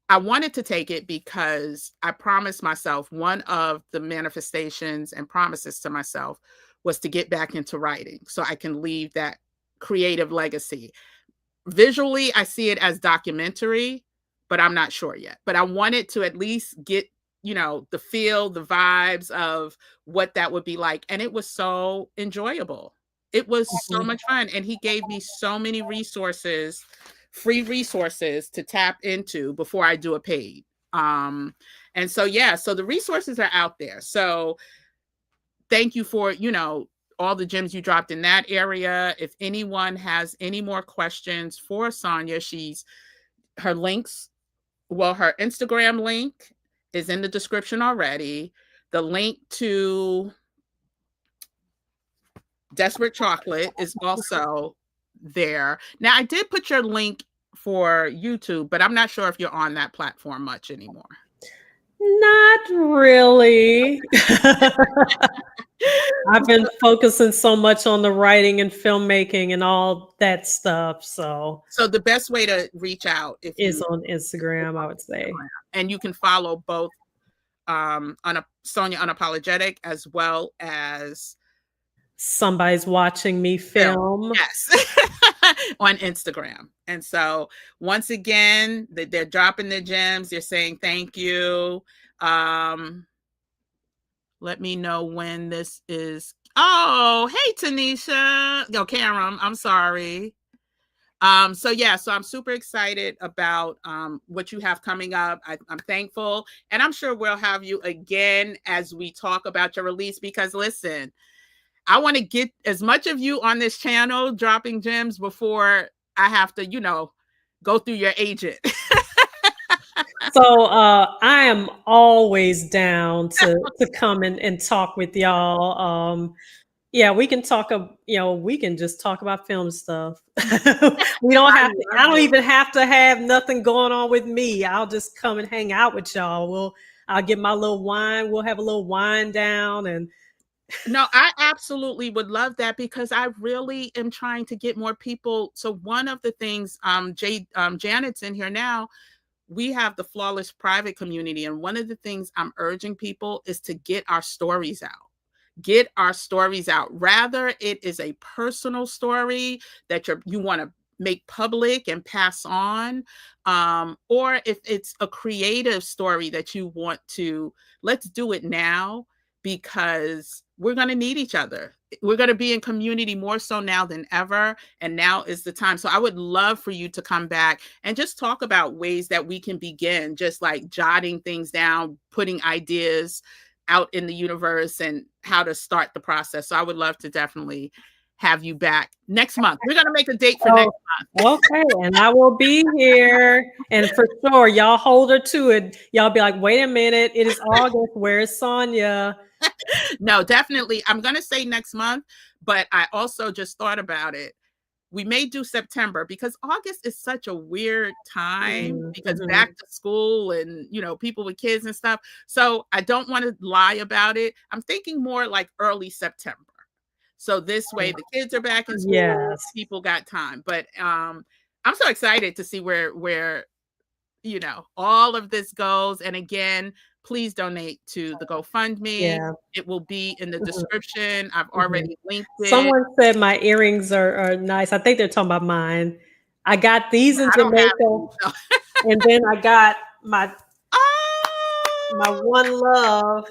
I wanted to take it because I promised myself, one of the manifestations and promises to myself was to get back into writing so I can leave that creative legacy. Visually, I see it as documentary, but I'm not sure yet. But I wanted to at least get the feel, the vibes of what that would be like. And it was so enjoyable. It was so Mhm. much fun. And he gave me so many resources, free resources to tap into before I do a paid. And so, yeah, so the resources are out there. So thank you for, all the gems you dropped in that area. If anyone has any more questions for Sonia, her links, well, her Instagram link is in the description already. The link to Desperate Chocolate is also there. Now, I did put your link for YouTube, but I'm not sure if you're on that platform much anymore. Not really. I've been focusing so much on the writing and filmmaking and all that stuff. So the best way to reach out if is you on Instagram, I would say. and you can follow both Sonia Unapologetic as well as Somebody's watching me Phil. film. Yes. On Instagram. And so once again, they're dropping the gems. They're saying thank you. Let me know when this is. Oh, hey, Tanisha. Yo, Karam, I'm sorry. So yeah, so I'm super excited about what you have coming up. I'm thankful, and I'm sure we'll have you again as we talk about your release, because listen, I want to get as much of you on this channel dropping gems before I have to, go through your agent. So I am always down to come and talk with y'all. Yeah, we can talk. We can just talk about film stuff. We don't I have to. love I don't it. even have to have nothing going on with me. I'll just come and hang out with y'all. I'll get my little wine. We'll have a little wine down, and No, I absolutely would love that, because I really am trying to get more people. So one of the things, Janet's in here now. We have the Flawless Private community, and one of the things I'm urging people is to get our stories out. Get our stories out. Rather, it is a personal story that you want to make public and pass on, or if it's a creative story that you want to, let's do it now, because we're going to need each other. We're going to be in community more so now than ever, and now is the time. So I would love for you to come back and just talk about ways that we can begin, just like jotting things down, putting ideas out in the universe, and how to start the process. So I would love to definitely have you back next month. We're going to make a date for next month. okay, and I will be here. And for sure, y'all hold her to it. Y'all be like, wait a minute, it is August. Where's Sonia? No, definitely. I'm going to say next month, but I also just thought about it. We may do September, because August is such a weird time, because Mm-hmm. back to school and, people with kids and stuff. So I don't want to lie about it. I'm thinking more like early September. So this way the kids are back in school, Yes. people got time. But I'm so excited to see where all of this goes. And again, please donate to the GoFundMe. Yeah. It will be in the Mhm. description. I've Mhm. already linked it. Someone said my earrings are nice. I think they're talking about mine. I got these in I don't have Jamaica, any. So. and then I got my Oh, one love.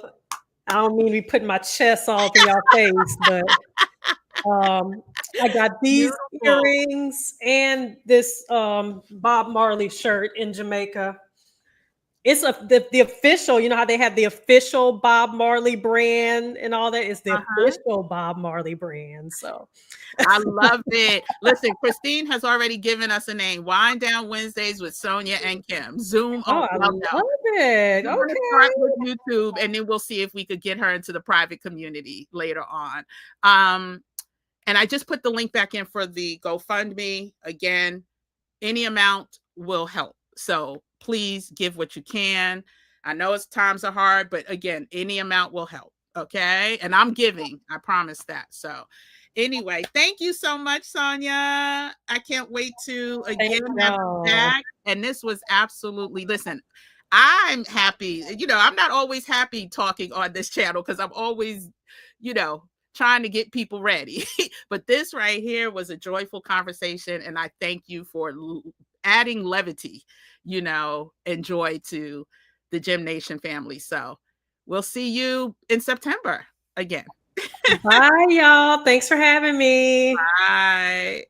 I don't mean to be putting my chest all up in y'all face, but um, I got these beautiful. earrings and this Bob Marley shirt in Jamaica. It's the official, you know how they have the official Bob Marley brand and all that is the Uh-huh. official Bob Marley brand. So I love it. Listen, Christine has already given us a name. Wind Down Wednesdays with Sonia and Kim. Zoom oh, on. I Well, no. love it. We're going to start Okay. with YouTube, and then we'll see if we could get her into the private community later on. And I just put the link back in for the GoFundMe. Again, any amount will help. So please give what you can. I know times are hard, but again, any amount will help. Okay. And I'm giving, I promise that. So anyway, thank you so much, Sonia. I can't wait to Thank again have you y'all. back. And this was absolutely, listen, I'm happy. I'm not always happy talking on this channel, because I'm always, trying to get people ready. But this right here was a joyful conversation. And I thank you for adding levity, and joy to the Gym Nation family. So we'll see you in September again. Bye, y'all. Thanks for having me. Bye.